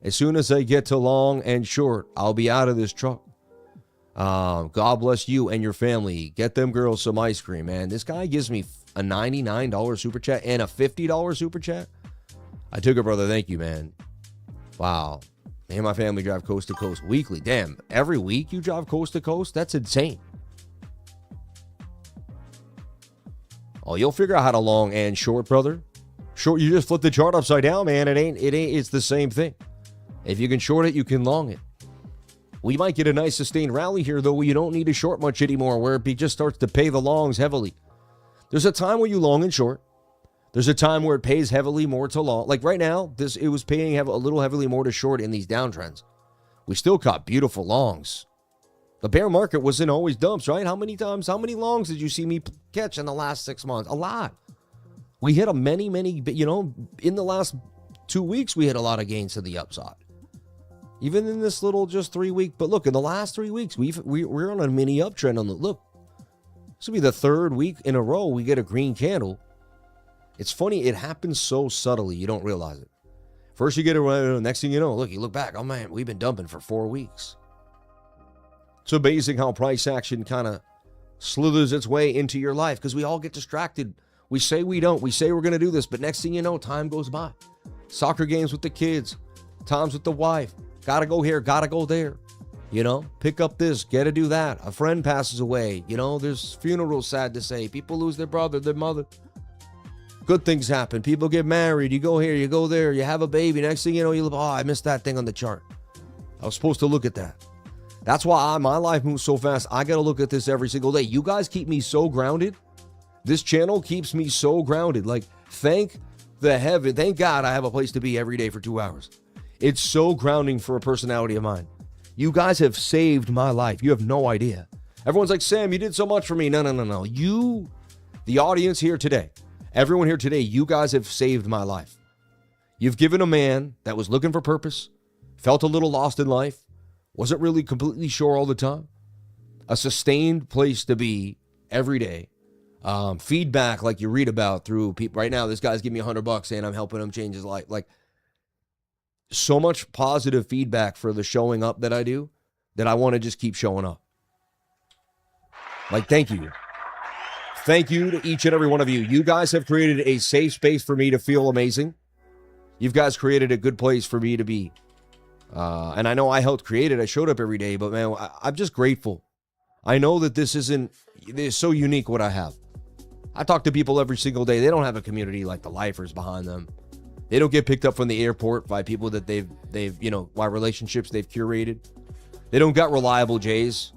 A: As soon as I get to long and short, I'll be out of this truck. God bless you and your family. Get them girls some ice cream, man. This guy gives me a $99 super chat and a $50 super chat. I took it, brother. Thank you, man. Wow. Me and my family drive coast to coast weekly. Damn, every week you drive coast to coast? That's insane. Oh, you'll figure out how to long and short, brother. Short, you just flip the chart upside down, man. It's the same thing. If you can short it, you can long it. We might get a nice sustained rally here, though. You don't need to short much anymore, where it just starts to pay the longs heavily. There's a time where you long and short. There's a time where it pays heavily more to long. Like right now, it was paying a little heavily more to short in these downtrends. We still caught beautiful longs. The bear market wasn't always dumps, right? How many longs did you see me catch in the last 6 months? A lot. We hit many, in the last 2 weeks, we hit a lot of gains to the upside. Even in this little just 3 week, but look, in the last 3 weeks, we're on a mini uptrend on the look. This will be the third week in a row we get a green candle. It's funny, it happens so subtly, you don't realize it. First you get it, next thing you know, look, you look back, oh man, we've been dumping for 4 weeks. It's amazing how price action kind of slithers its way into your life because we all get distracted. We say we don't. We say we're going to do this, but next thing you know, time goes by. Soccer games with the kids, times with the wife. Got to go here, got to go there. Pick up this, got to do that. A friend passes away. There's funerals, sad to say. People lose their brother, their mother. Good things happen. People get married. You go here, you go there. You have a baby. Next thing you know, I missed that thing on the chart. I was supposed to look at that. That's why my life moves so fast. I got to look at this every single day. You guys keep me so grounded. This channel keeps me so grounded. Like, thank God I have a place to be every day for 2 hours. It's so grounding for a personality of mine. You guys have saved my life. You have no idea. Everyone's like, Sam, you did so much for me. No. You, the audience here today, everyone here today, you guys have saved my life. You've given a man that was looking for purpose, felt a little lost in life, wasn't really completely sure all the time, a sustained place to be every day. Feedback like you read about through people. Right now, this guy's giving me $100 saying I'm helping him change his life. Like, so much positive feedback for the showing up that I do that I want to just keep showing up. Like, thank you. Thank you to each and every one of you. You guys have created a safe space for me to feel amazing. You guys created a good place for me to be. And I know I helped create it. I showed up every day, but man, I'm just grateful. I know that this is so unique what I have. I talk to people every single day. They don't have a community like the lifers behind them. They don't get picked up from the airport by people that they've by relationships they've curated. They don't got reliable J's.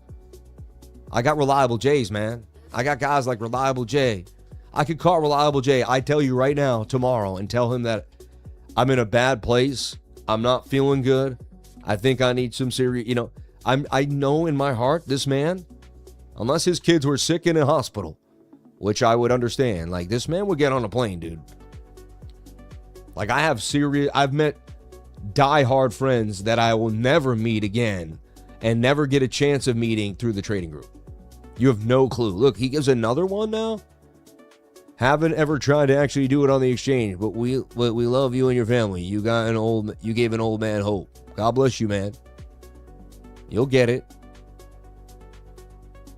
A: I got reliable J's, man. I got guys like Reliable J. I could call Reliable J. I tell you right now, tomorrow, and tell him that I'm in a bad place. I'm not feeling good. I think I need some serious, I know in my heart, this man, unless his kids were sick in a hospital, which I would understand, like this man would get on a plane, dude. Like I've met diehard friends that I will never meet again and never get a chance of meeting through the trading group. You have no clue. Look, he gives another one now. Haven't ever tried to actually do it on the exchange, but we love you and your family. You gave an old man hope. God bless you, man. You'll get it.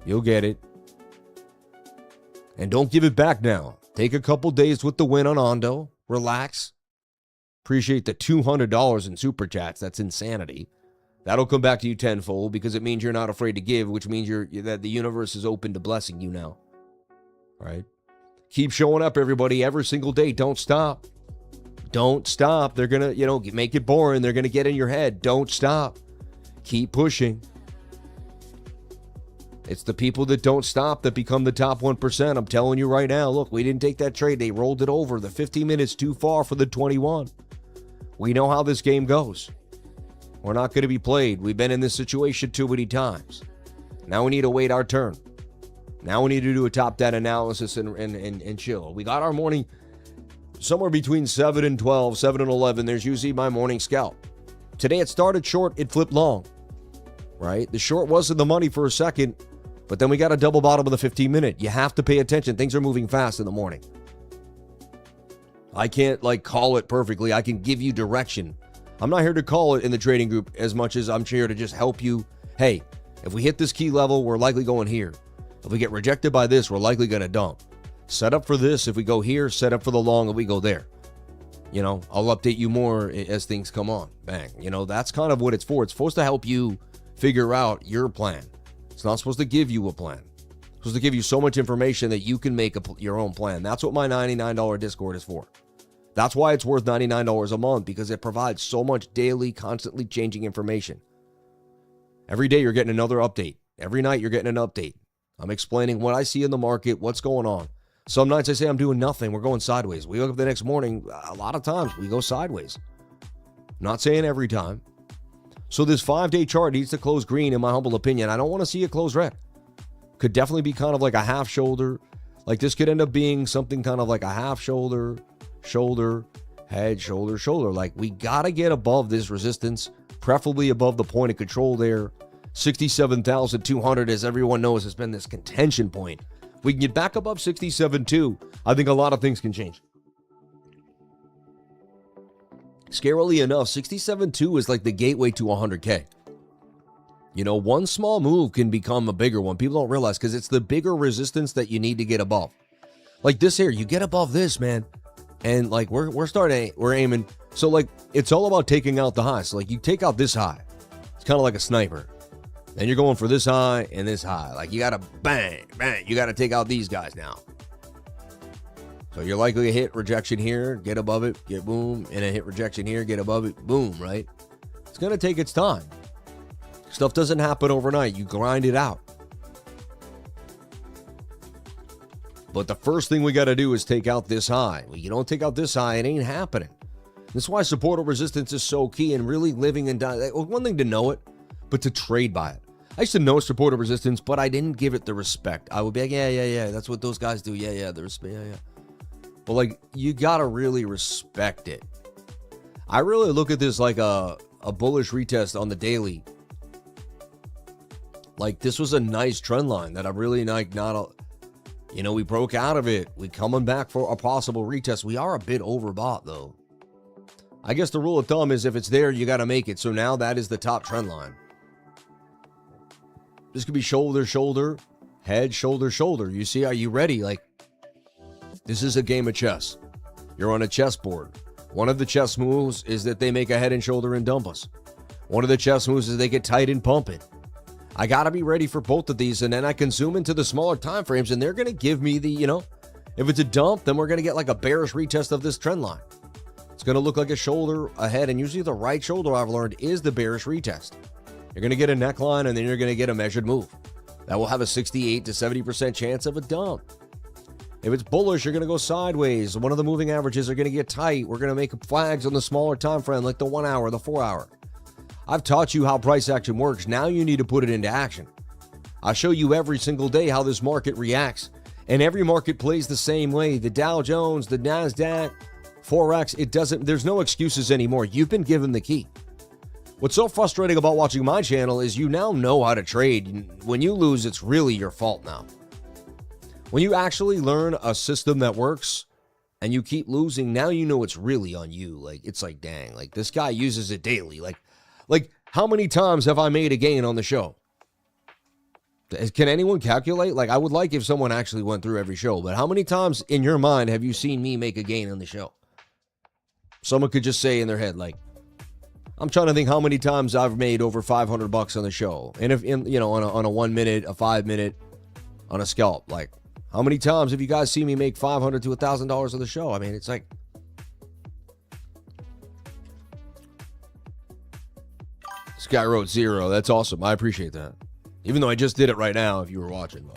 A: You'll get it. And don't give it back now. Take a couple days with the win on Ondo. Relax. Appreciate the $200 in super chats. That's insanity. That'll come back to you tenfold because it means you're not afraid to give, which means that the universe is open to blessing you now. Right? Keep showing up, everybody, every single day. Don't stop. Don't stop. They're going to, make it boring. They're going to get in your head. Don't stop. Keep pushing. It's the people that don't stop that become the top 1%. I'm telling you right now, look, we didn't take that trade. They rolled it over. The 50 minutes too far for the 21. We know how this game goes. We're not going to be played. We've been in this situation too many times. Now we need to wait our turn. Now we need to do a top 10 analysis and chill. We got our morning somewhere between 7 and 12, 7 and 11. There's usually my morning scalp. Today it started short, it flipped long, right? The short was in the money for a second, but then we got a double bottom of the 15-minute. You have to pay attention. Things are moving fast in the morning. I can't call it perfectly. I can give you direction. I'm not here to call it in the trading group as much as I'm here to just help you. Hey, if we hit this key level, we're likely going here. If we get rejected by this, we're likely going to dump. Set up for this if we go here, set up for the long if we go there. I'll update you more as things come on. Bang. That's kind of what it's for. It's supposed to help you figure out your plan. It's not supposed to give you a plan. It's supposed to give you so much information that you can make your own plan. That's what my $99 Discord is for. That's why it's worth $99 a month, because it provides so much daily, constantly changing information. Every day you're getting another update. Every night you're getting an update. I'm explaining what I see in the market, what's going on. Some nights I say I'm doing nothing. We're going sideways. We wake up the next morning. A lot of times we go sideways. Not saying every time. So this 5-day chart needs to close green, in my humble opinion. I don't want to see it close red. Could definitely be kind of like a half shoulder. This could end up being something kind of like a half shoulder, shoulder, head, shoulder, shoulder. We got to get above this resistance, preferably above the point of control there. 67,200, as everyone knows, has been this contention point. If we can get back above 67.2, I think a lot of things can change. Scarily enough, 67.2 is like the gateway to 100K. One small move can become a bigger one. People don't realize, because it's the bigger resistance that you need to get above. Like this here, you get above this, man. And we're aiming. So it's all about taking out the high. So you take out this high. It's kind of like a sniper. Then you're going for this high and this high. You got to bang, bang. You got to take out these guys now. So you're likely to hit rejection here, get above it, get boom, and a hit rejection here, get above it, boom, right? It's going to take its time. Stuff doesn't happen overnight. You grind it out. But the first thing we got to do is take out this high. Well, you don't take out this high, it ain't happening. That's why support or resistance is so key, and really living and dying. One thing to know it, but to trade by it. I used to know support or resistance, but I didn't give it the respect. I would be like, yeah. That's what those guys do. Yeah. The respect, yeah. But you got to really respect it. I really look at this like a bullish retest on the daily. This was a nice trend line that I really we broke out of it. We coming back for a possible retest. We are a bit overbought, though. I guess the rule of thumb is if it's there, you got to make it. So now that is the top trend line. This could be shoulder, shoulder, head, shoulder, shoulder. You see, are you ready? This is a game of chess. You're on a chessboard. One of the chess moves is that they make a head and shoulder and dump us. One of the chess moves is they get tight and pump it. I got to be ready for both of these, and then I can zoom into the smaller time frames, and they're going to give me the, if it's a dump, then we're going to get a bearish retest of this trend line. It's going to look like a shoulder ahead, and usually the right shoulder, I've learned, is the bearish retest. You're going to get a neckline, and then you're going to get a measured move. That will have a 68 to 70% chance of a dump. If it's bullish, you're going to go sideways. One of the moving averages are going to get tight. We're going to make flags on the smaller time frame, like the 1 hour, the 4 hour. I've taught you how price action works. Now you need to put it into action. I show you every single day how this market reacts, and every market plays the same way. The Dow Jones, the NASDAQ, Forex, there's no excuses anymore. You've been given the key. What's so frustrating about watching my channel is you now know how to trade. When you lose, it's really your fault now. When you actually learn a system that works and you keep losing, now you know it's really on you. It's dang, this guy uses it daily. How many times have I made a gain on the show? Can anyone calculate? I would like if someone actually went through every show, but how many times in your mind have you seen me make a gain on the show? Someone could just say in their head, I'm trying to think how many times I've made over $500 on the show. And if on a 1 minute, a 5 minute, on a scalp, how many times have you guys seen me make $500 to $1,000 on the show? I mean, it's this guy wrote 0. That's awesome. I appreciate that. Even though I just did it right now, if you were watching.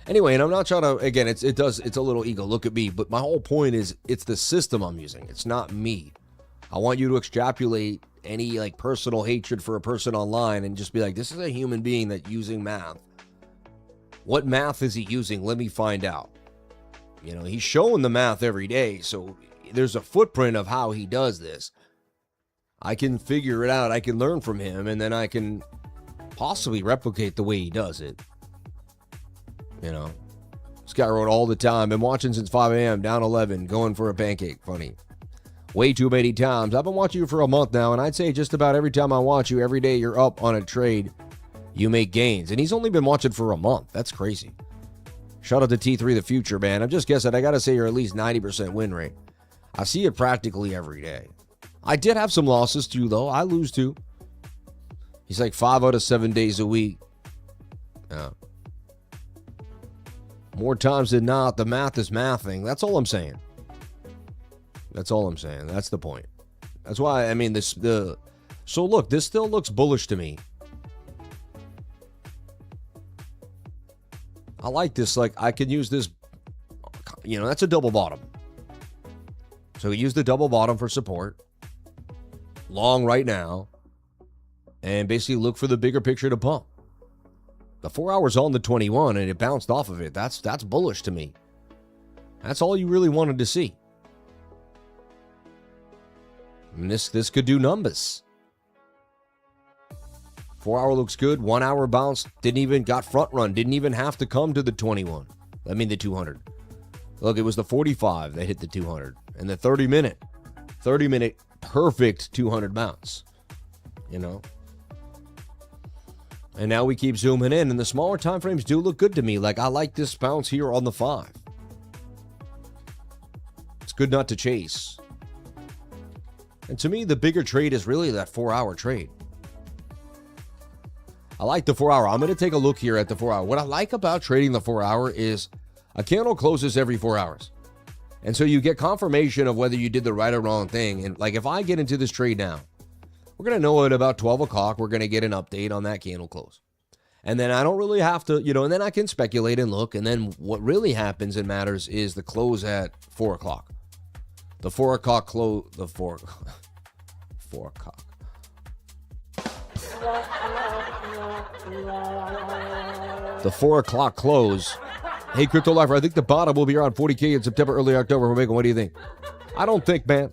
A: Anyway, and I'm not trying to, again, it's a little ego. Look at me. But my whole point is it's the system I'm using. It's not me. I want you to extrapolate any like personal hatred for a person online and just be like, this is a human being that's using math. What math is he using? Let me find out. You know, he's showing the math every day, so there's a footprint of how he does this. I can figure it out. I can learn from him, and then I can possibly replicate the way he does it. You know, this guy wrote all the time. Been watching since 5 a.m. Down 11. Going for a pancake. Funny. Way too many times. I've been watching you for a month now, and I'd say just about every time I watch you, every day you're up on a trade, you make gains. And he's only been watching for a month. That's crazy. Shout out to T3 the Future, man. I'm just guessing. I got to say you're at least 90% win rate. I see it practically every day. I did have some losses too, though. I lose too. He's like 5 out of 7 days a week. Yeah. More times than not, the math is mathing. That's all I'm saying. That's all I'm saying. That's the point. That's why, I mean, so look, this still looks bullish to me. I like this. Like, I can use this, you know, that's a double bottom. So we use the double bottom for support. Long right now. And basically look for the bigger picture to pump. The 4 hours on the 21 and it bounced off of it. That's bullish to me. That's all you really wanted to see. And this could do numbers. 4 hour looks good. 1 hour bounce. Got front run. Didn't even have to come to the 21. I mean the 200. Look, it was the 45 that hit the 200. And the 30 minute perfect 200 bounce. You know? And now we keep zooming in, and the smaller time frames do look good to me. Like, I like this bounce here on the 5. It's good not to chase. And to me, the bigger trade is really that 4 hour trade. I like the 4 hour. I'm going to take a look here at the 4 hour. What I like about trading the 4 hour is a candle closes every 4 hours. And so you get confirmation of whether you did the right or wrong thing. And like, if I get into this trade now, we're going to know at about 12 o'clock, we're going to get an update on that candle close. And then I don't really have to, you know, and then I can speculate and look. And then what really happens and matters is the close at 4 o'clock. The 4 o'clock close, the 4 o'clock. The 4 o'clock close. Hey, Crypto Lifer, I think the bottom will be around 40K in September, early October. What do you think? I don't think, man.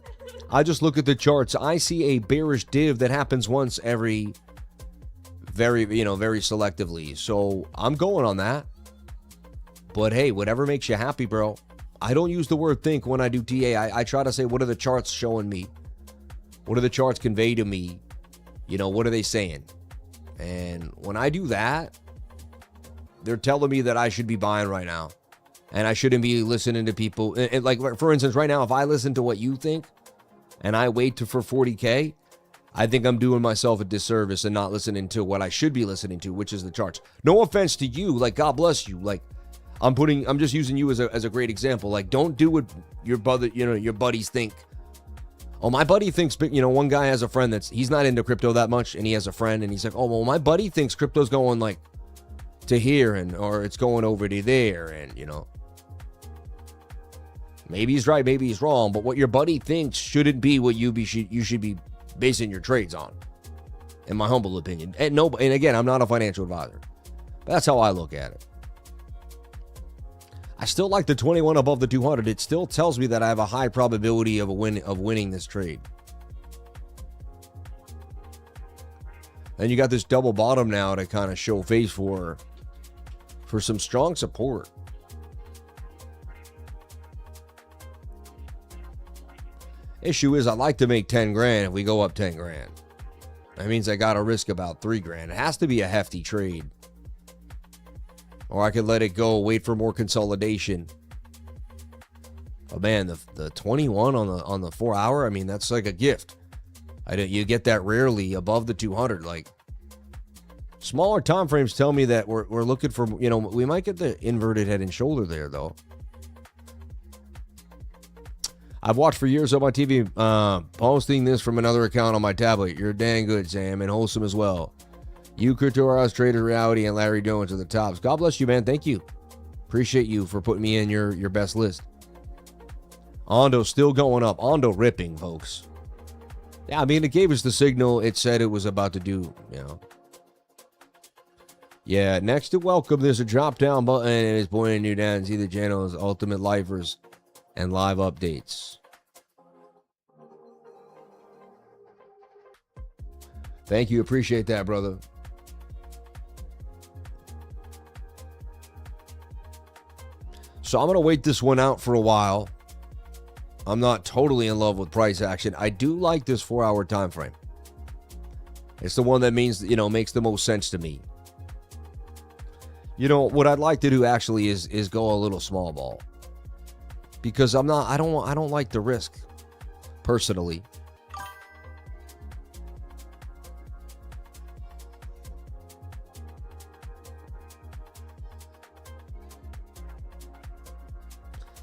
A: I just look at the charts. I see a bearish div that happens once every very selectively. So I'm going on that. But hey, whatever makes you happy, bro. I don't use the word think when I do TA. I try to say, what are the charts showing me? What do the charts convey to me? You know, what are they saying? And when I do that, they're telling me that I should be buying right now. And I shouldn't be listening to people. And like, for instance, right now, if I listen to what you think, and I wait for 40K, I think I'm doing myself a disservice and not listening to what I should be listening to, which is the charts. No offense to you, like, God bless you. Like, I'm just using you as a great example. Like, don't do what your buddies think. Oh, my buddy thinks, one guy has a friend he's not into crypto that much, and he has a friend, and he's like, oh, well, my buddy thinks crypto's going like to here, or it's going over to there, and maybe he's right, maybe he's wrong, but what your buddy thinks shouldn't be what you should be basing your trades on, in my humble opinion. And again, I'm not a financial advisor. But that's how I look at it. I still like the 21 above the 200. It still tells me that I have a high probability of winning this trade. Then you got this double bottom now to kind of show face for some strong support. Issue is I like to make 10 grand if we go up 10 grand. That means I got to risk about 3 grand. It has to be a hefty trade. Or I could let it go, wait for more consolidation. Oh man, the 21 on the 4 hour, I mean, that's like a gift. You get that rarely above the 200. Like, smaller time frames tell me that we're looking for, we might get the inverted head and shoulder there though. I've watched for years on my TV, posting this from another account on my tablet. You're dang good, Sam, and wholesome as well. You, Crypto House, Trader Reality, and Larry Jones are the tops. God bless you, man. Thank you. Appreciate you for putting me in your best list. Ondo still going up. Ondo ripping, folks. Yeah, I mean, it gave us the signal. It said it was about to do, Yeah, next to welcome, there's a drop-down button, and it's pointing you down. See the channel's Ultimate Lifers and live updates. Thank you. Appreciate that, brother. So I'm going to wait this one out for a while. I'm not totally in love with price action. I do like this 4-hour time frame. It's the one that means, makes the most sense to me. What I'd like to do actually is go a little small ball. Because I don't like the risk personally.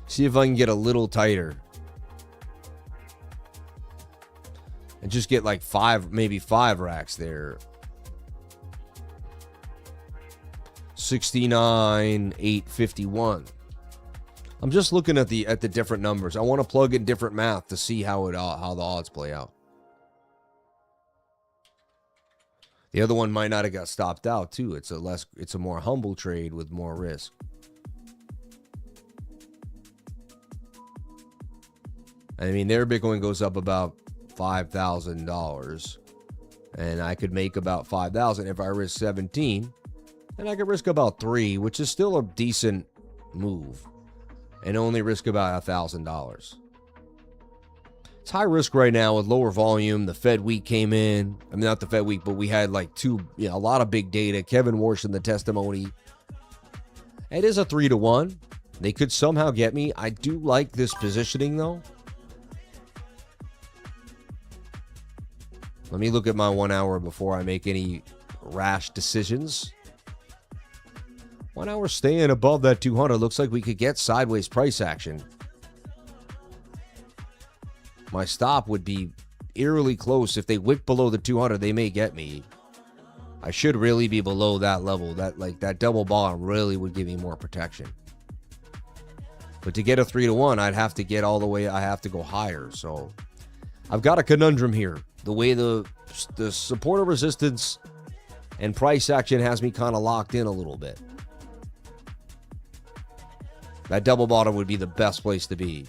A: See if I can get a little tighter. And just get like maybe 5 racks there. 69,851. I'm just looking at the different numbers. I want to plug in different math to see how the odds play out. The other one might not have got stopped out too. It's a more humble trade with more risk. I mean, their Bitcoin goes up about $5,000, and I could make about 5,000 if I risk 17, and I could risk about 3, which is still a decent move, and only risk about $1,000. It's high risk right now with lower volume. The Fed week came in. I mean, not the Fed week, but we had like a lot of big data. Kevin Warsh in the testimony. It is a 3-to-1. They could somehow get me. I do like this positioning though. Let me look at my 1 hour before I make any rash decisions. 1 hour staying above that 200. Looks like we could get sideways price action. My stop would be eerily close. If they wick below the 200, they may get me. I should really be below that level. That double bottom really would give me more protection. But to get a 3-to-1, I'd have to get all the way. I have to go higher. So I've got a conundrum here. The way the support of resistance and price action has me kind of locked in a little bit. That double bottom would be the best place to be.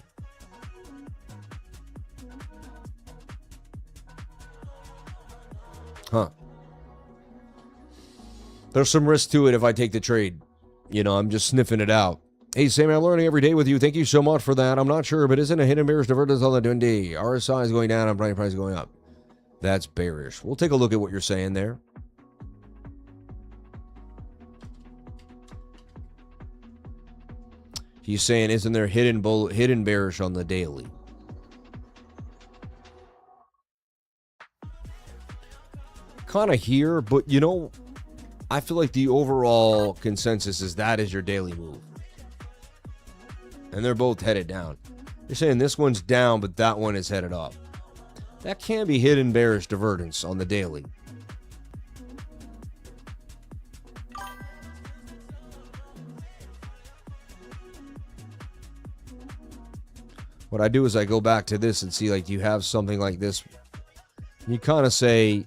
A: Huh. There's some risk to it if I take the trade. I'm just sniffing it out. Hey, Sam, I'm learning every day with you. Thank you so much for that. I'm not sure, but isn't a hidden bearish divergence on the Dundee? RSI is going down and price is going up. That's bearish. We'll take a look at what you're saying there. He's saying, isn't there hidden bearish on the daily? Kind of here, but I feel like the overall consensus is that is your daily move. And they're both headed down. You're saying this one's down, but that one is headed up. That can be hidden bearish divergence on the daily. What I do is I go back to this and see, like, you have something like this. You kind of say,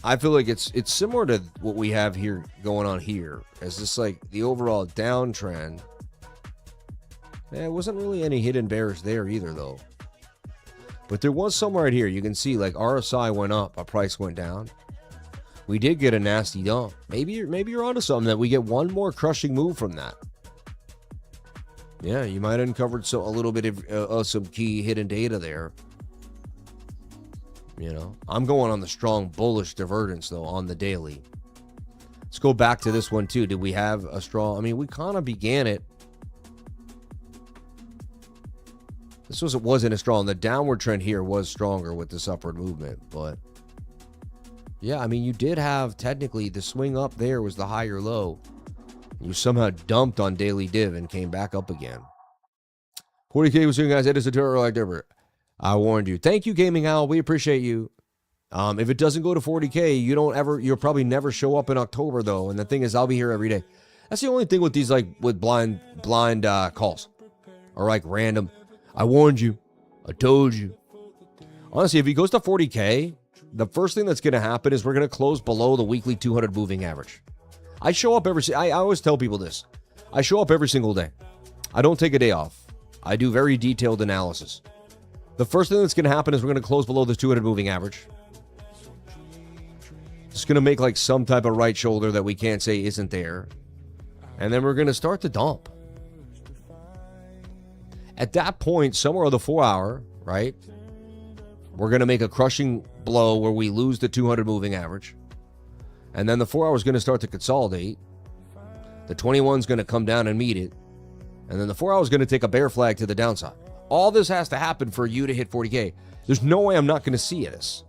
A: I feel like it's similar to what we have here going on here. As this, like, the overall downtrend. There wasn't really any hidden bearish there either, though. But there was some right here. You can see, like, RSI went up, our price went down. We did get a nasty dump. Maybe you're onto something that we get one more crushing move from that. Yeah, you might have uncovered a little bit of some key hidden data there. I'm going on the strong bullish divergence, though, on the daily. Let's go back to this one, too. Did we have a strong... I mean, we kind of began it. This wasn't as strong. The downward trend here was stronger with this upward movement, but... Yeah, I mean, you did have, technically, the swing up there was the higher low. You somehow dumped on daily div and came back up again. 40K was doing, guys. It is a terror like ever. I warned you. Thank you, Gaming Owl. We appreciate you. If it doesn't go to 40K, you'll probably never show up in October, though. And the thing is, I'll be here every day. That's the only thing with these, like, with blind calls. Or, like, random. I warned you. I told you. Honestly, if he goes to 40K, the first thing that's going to happen is we're going to close below the weekly 200 moving average. I show up I always tell people this. I show up every single day. I don't take a day off. I do very detailed analysis. The first thing that's going to happen is we're going to close below the 200 moving average. It's going to make like some type of right shoulder that we can't say isn't there. And then we're going to start to dump. At that point, somewhere on the 4 hour, right? We're going to make a crushing blow where we lose the 200 moving average. And then the 4 hour is going to start to consolidate. The 21 is going to come down and meet it. And then the 4 hour is going to take a bear flag to the downside. All this has to happen for you to hit 40K. There's no way I'm not going to see this.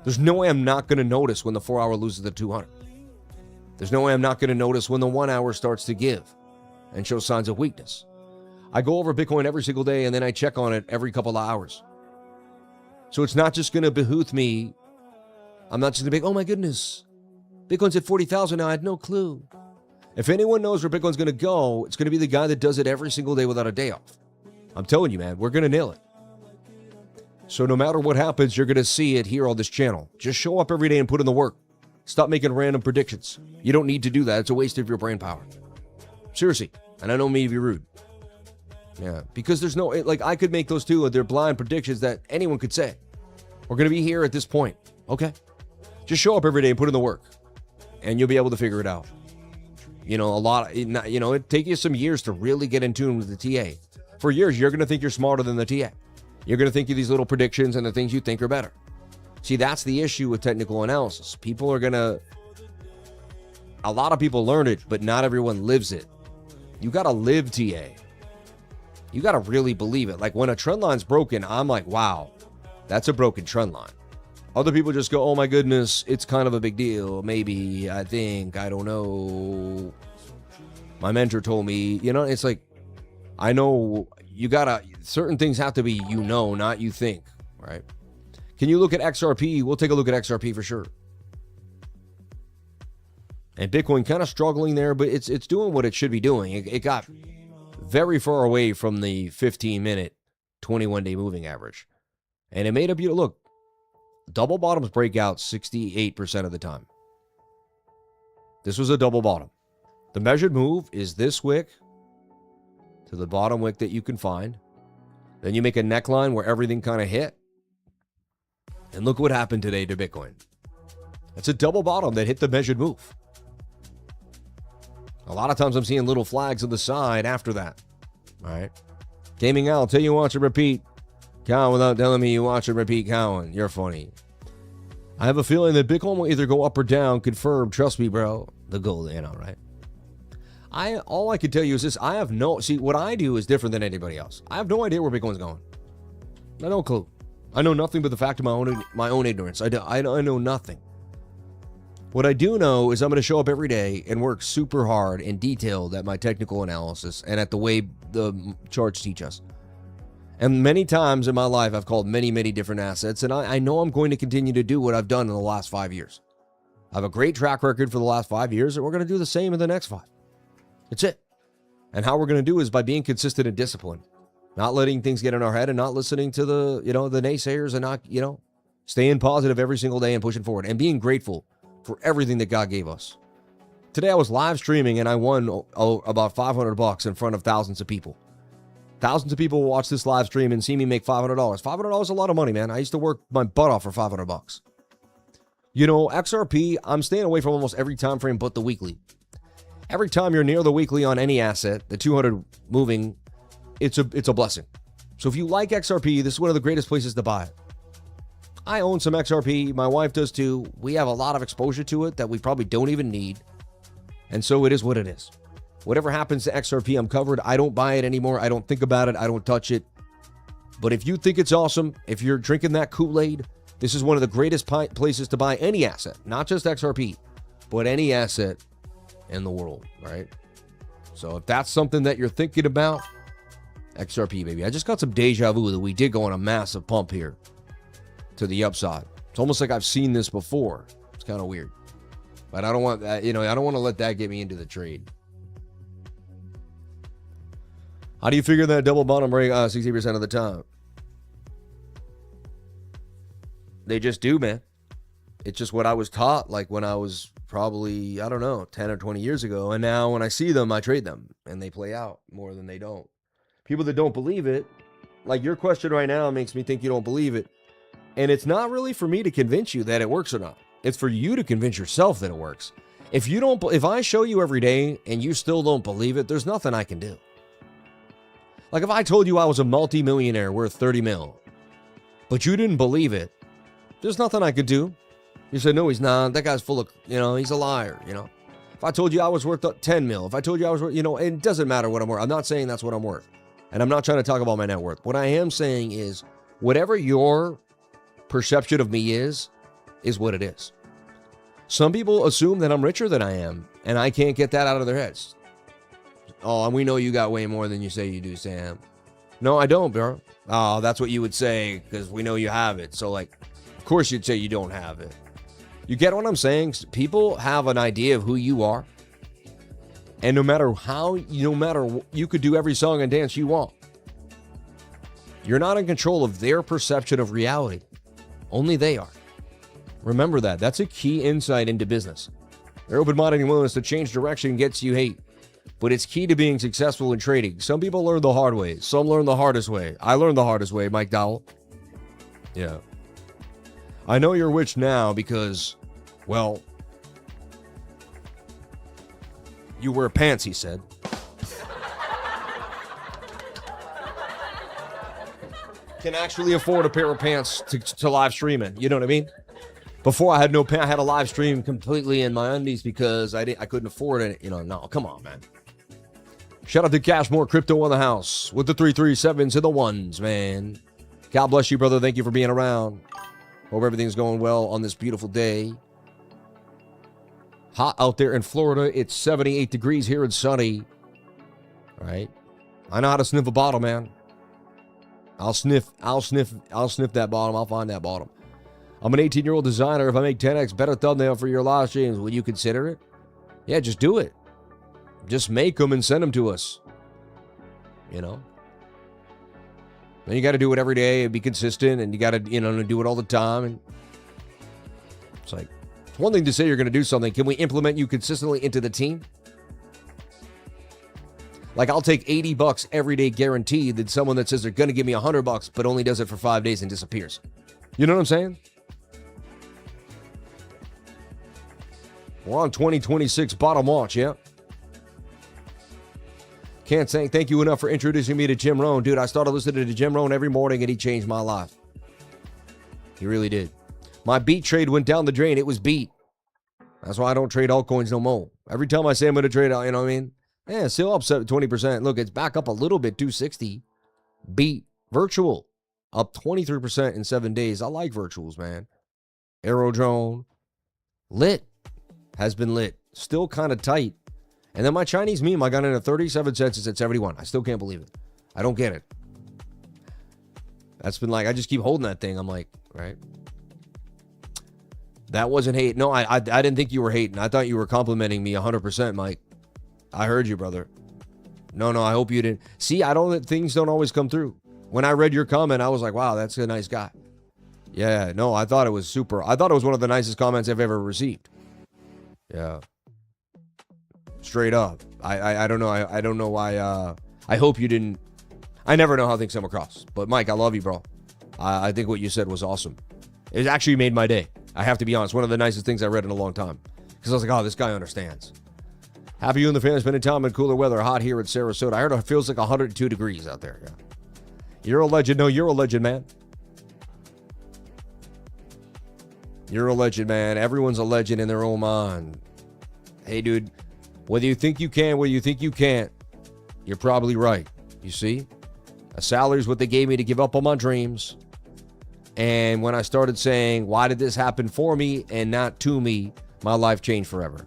A: There's no way I'm not going to notice when the 4 hour loses the 200. There's no way I'm not going to notice when the 1 hour starts to give and show signs of weakness. I go over Bitcoin every single day and then I check on it every couple of hours. So it's not just going to behoove me. I'm not just going to be, oh my goodness, Bitcoin's at 40,000 now. I had no clue. If anyone knows where Bitcoin's going to go, it's going to be the guy that does it every single day without a day off. I'm telling you, man, we're going to nail it. So no matter what happens, you're going to see it here on this channel. Just show up every day and put in the work. Stop making random predictions. You don't need to do that. It's a waste of your brain power. Seriously. And I don't mean to be rude. Yeah, because there's no, like, I could make those two, they're blind predictions that anyone could say. We're going to be here at this point. Okay. Just show up every day and put in the work. And you'll be able to figure it out. You know, it take you some years to really get in tune with the TA. For years, you're going to think you're smarter than the TA. You're going to think of these little predictions and the things you think are better. See, that's the issue with technical analysis. People are going to, a lot of people learn it, but not everyone lives it. You got to live TA. You got to really believe it. Like when a trend line's broken, I'm like, wow, that's a broken trend line. Other people just go, oh my goodness, it's kind of a big deal. Maybe, I think, I don't know. My mentor told me, you know, it's like, I know you gotta, certain things have to be, you know, not you think, right? Can you look at XRP? We'll take a look at XRP for sure. And Bitcoin kind of struggling there, but it's doing what it should be doing. It got very far away from the 15-minute, 21-day moving average. And it made a beautiful, look, double bottoms break out 68% of the time. This was a double bottom. The measured move is this wick to the bottom wick that you can find. Then you make a neckline where everything kind of hit. And look what happened today to Bitcoin. That's a double bottom that hit the measured move. A lot of times I'm seeing little flags on the side after that. All right. Gaming Al, tell you watch and repeat. Cowan without telling me you watch and repeat, Cowan. You're funny. I have a feeling that Bitcoin will either go up or down. Confirmed. Trust me, bro. The gold, you know, right? All I can tell you is this. I have no, see, what I do is different than anybody else. I have no idea where Bitcoin's going. I have no clue. I know nothing but the fact of my own ignorance. I know nothing. What I do know is I'm going to show up every day and work super hard and detailed at my technical analysis and at the way the charts teach us. And many times in my life, I've called many, many different assets, and I know I'm going to continue to do what I've done in the last 5 years. I have a great track record for the last 5 years, and we're going to do the same in the next 5. That's it. And how we're going to do is by being consistent and disciplined, not letting things get in our head and not listening to the naysayers and not, staying positive every single day and pushing forward and being grateful for everything that God gave us. Today I was live streaming and I won about $500 in front of thousands of people. Thousands of people watch this live stream and see me make $500. $500 is a lot of money, man. I used to work my butt off for $500. XRP, I'm staying away from almost every time frame but the weekly. Every time you're near the weekly on any asset, the 200 moving, it's a blessing. So if you like XRP, this is one of the greatest places to buy it. I own some XRP. My wife does too. We have a lot of exposure to it that we probably don't even need. And so it is what it is. Whatever happens to XRP, I'm covered. I don't buy it anymore. I don't think about it. I don't touch it. But if you think it's awesome, if you're drinking that Kool-Aid, this is one of the greatest places to buy any asset, not just XRP, but any asset in the world, right? So if that's something that you're thinking about, XRP, baby. I just got some deja vu that we did go on a massive pump here to the upside. It's almost like I've seen this before. It's kind of weird. But I don't want that, I don't want to let that get me into the trade. How do you figure that double bottom break 60% of the time? They just do, man. It's just what I was taught, like when I was probably, I don't know, 10 or 20 years ago. And now when I see them, I trade them and they play out more than they don't. People that don't believe it, like your question right now makes me think you don't believe it. And it's not really for me to convince you that it works or not. It's for you to convince yourself that it works. If I show you every day and you still don't believe it, there's nothing I can do. Like if I told you I was a multi-millionaire worth 30 mil, but you didn't believe it, there's nothing I could do. You said, no, he's not. That guy's full of, he's a liar, If I told you I was worth 10 mil, if I told you I was worth, it doesn't matter what I'm worth. I'm not saying that's what I'm worth. And I'm not trying to talk about my net worth. What I am saying is whatever your perception of me is what it is. Some people assume that I'm richer than I am, and I can't get that out of their heads. Oh, and we know you got way more than you say you do, Sam. No, I don't, bro. Oh, that's what you would say because we know you have it. So, of course you'd say you don't have it. You get what I'm saying? People have an idea of who you are. And no matter you could do every song and dance you want. You're not in control of their perception of reality. Only they are. Remember that. That's a key insight into business. Their open-minded and willingness to change direction gets you hate. But it's key to being successful in trading. Some people learn the hard way. Some learn the hardest way. I learned the hardest way, Mike Dowell. Yeah. I know you're rich now because, well, you wear pants, he said. Can actually afford a pair of pants to live stream in. You know what I mean? Before I had no pants, I had a live stream completely in my undies because I couldn't afford it. No, come on, man. Shout out to Cashmore Crypto on the house with the 337s and the ones, man. God bless you, brother. Thank you for being around. Hope everything's going well on this beautiful day. Hot out there in Florida. It's 78 degrees here and sunny. All right. I know how to sniff a bottle, man. I'll sniff that bottom. I'll find that bottom. I'm an 18-year-old designer. If I make 10x better thumbnail for your live streams, would you consider it? Yeah, just do it. Just make them and send them to us. Then you got to do it every day and be consistent, and you got to, do it all the time. And it's one thing to say you're going to do something. Can we implement you consistently into the team? I'll take $80 every day guaranteed than someone that says they're going to give me $100 but only does it for 5 days and disappears. You know what I'm saying? We're on 2026 bottom watch, yeah? Can't say thank you enough for introducing me to Jim Rohn. Dude, I started listening to Jim Rohn every morning and he changed my life. He really did. My beat trade went down the drain. It was beat. That's why I don't trade altcoins no more. Every time I say I'm going to trade, you know what I mean? Yeah, still up 20%. Look, it's back up a little bit, 260. Beat. Virtual. Up 23% in 7 days. I like virtuals, man. Aerodrone. Lit. Has been lit. Still kind of tight. And then my Chinese meme, I got in at 37 cents. It's at 71. I still can't believe it. I don't get it. That's been I just keep holding that thing. I'm right? That wasn't hate. No, I didn't think you were hating. I thought you were complimenting me 100%, Mike. I heard you, brother. No, I hope you didn't. See, things don't always come through. When I read your comment, I was like, wow, that's a nice guy. Yeah, no, I thought it was super. I thought it was one of the nicest comments I've ever received. Yeah. Straight up. I don't know. I don't know why. I hope you didn't. I never know how things come across. But Mike, I love you, bro. I think what you said was awesome. It actually made my day. I have to be honest. One of the nicest things I read in a long time. Because I was like, oh, this guy understands. Happy you and the fans spending time in cooler weather. Hot here in Sarasota. I heard it feels like 102 degrees out there. Yeah. You're a legend. No, you're a legend, man. You're a legend, man. Everyone's a legend in their own mind. Hey, dude, whether you think you can, whether you think you can't, you're probably right. You see? A salary is what they gave me to give up on my dreams. And when I started saying, why did this happen for me and not to me, my life changed forever.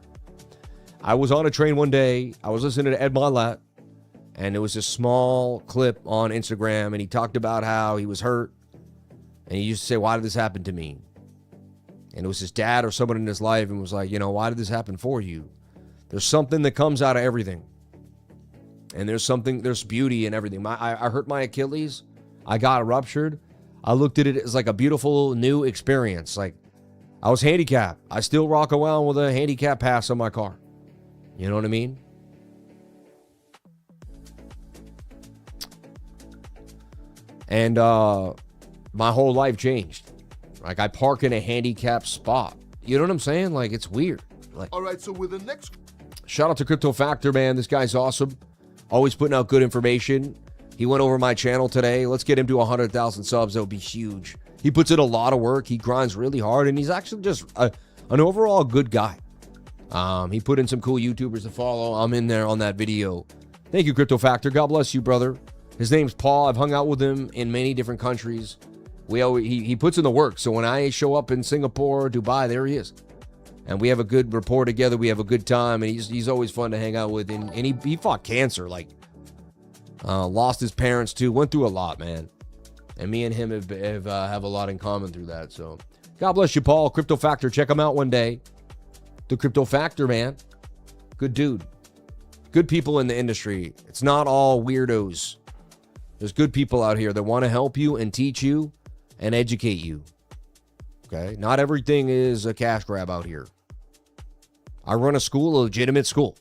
A: I was on a train one day. I was listening to Ed Milat, and it was a small clip on Instagram, and he talked about how he was hurt. And he used to say, why did this happen to me? And it was his dad or someone in his life and was like, why did this happen for you? There's something that comes out of everything. And there's beauty in everything. I hurt my Achilles. I got ruptured. I looked at it as like a beautiful new experience. Like, I was handicapped. I still rock around with a handicap pass on my car. You know what I mean? And my whole life changed. Like, I park in a handicapped spot. You know what I'm saying? Like, it's weird. Like,
B: all right, so with the next...
A: Shout out to Crypto Factor, man. This guy's awesome. Always putting out good information. He went over my channel today. Let's get him to 100,000 subs. That would be huge. He puts in a lot of work. He grinds really hard, and he's actually just an overall good guy. He put in some cool YouTubers to follow. I'm in there on that video. Thank you, Crypto Factor. God bless you, brother. His name's Paul. I've hung out with him in many different countries. He puts in the work. So when I show up in Singapore, Dubai, there he is. And we have a good rapport together. We have a good time, and he's always fun to hang out with. And he fought cancer, like lost his parents too. Went through a lot, man. And me and him have a lot in common through that. So God bless you, Paul. Crypto Factor. Check him out one day. The Crypto Factor, man. Good dude. Good people in the industry. It's not all weirdos. There's good people out here that want to help you and teach you and educate you. Okay? Not everything is a cash grab out here. I run a school, a legitimate school.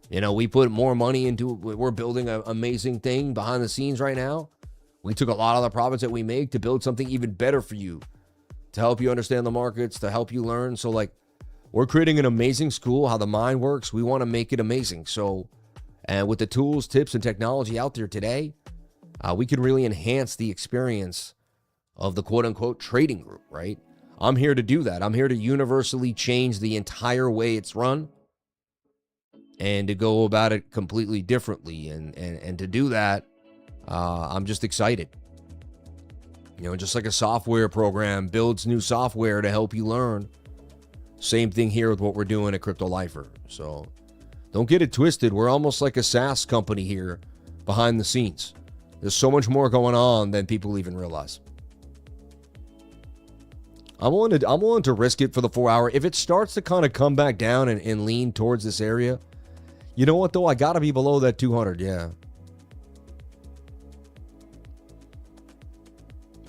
A: You know, we put more money into it. We're building an amazing thing behind the scenes right now. We took a lot of the profits that we make to build something even better for you, to help you understand the markets, to help you learn. So, like, we're creating an amazing school, how the mind works. We want to make it amazing. So, and with the tools, tips, and technology out there today, we can really enhance the experience of the quote-unquote trading group, right? I'm here to do that. I'm here to universally change the entire way it's run and to go about it completely differently. And to do that, I'm just excited. You know, just like a software program builds new software to help you learn. Same thing here with what we're doing at Crypto Lifer. So don't get it twisted. We're almost like a SaaS company here behind the scenes. There's so much more going on than people even realize. I'm willing to risk it for the 4 hour. If it starts to kind of come back down and lean towards this area, you know what though? I gotta be below that 200, yeah.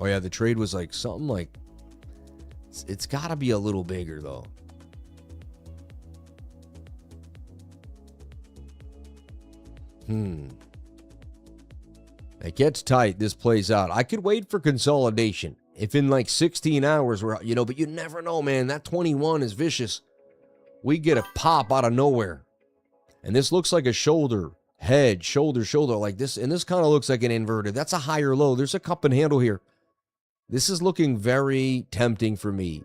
A: Oh yeah, the trade was like something like, it's gotta be a little bigger though. It gets tight. This plays out. I could wait for consolidation. If in like 16 hours, we're, you know, but you never know, man. That 21 is vicious. We get a pop out of nowhere. And this looks like a shoulder, head, shoulder, like this. And this kind of looks like an inverted. That's a higher low. There's a cup and handle here. This is looking very tempting for me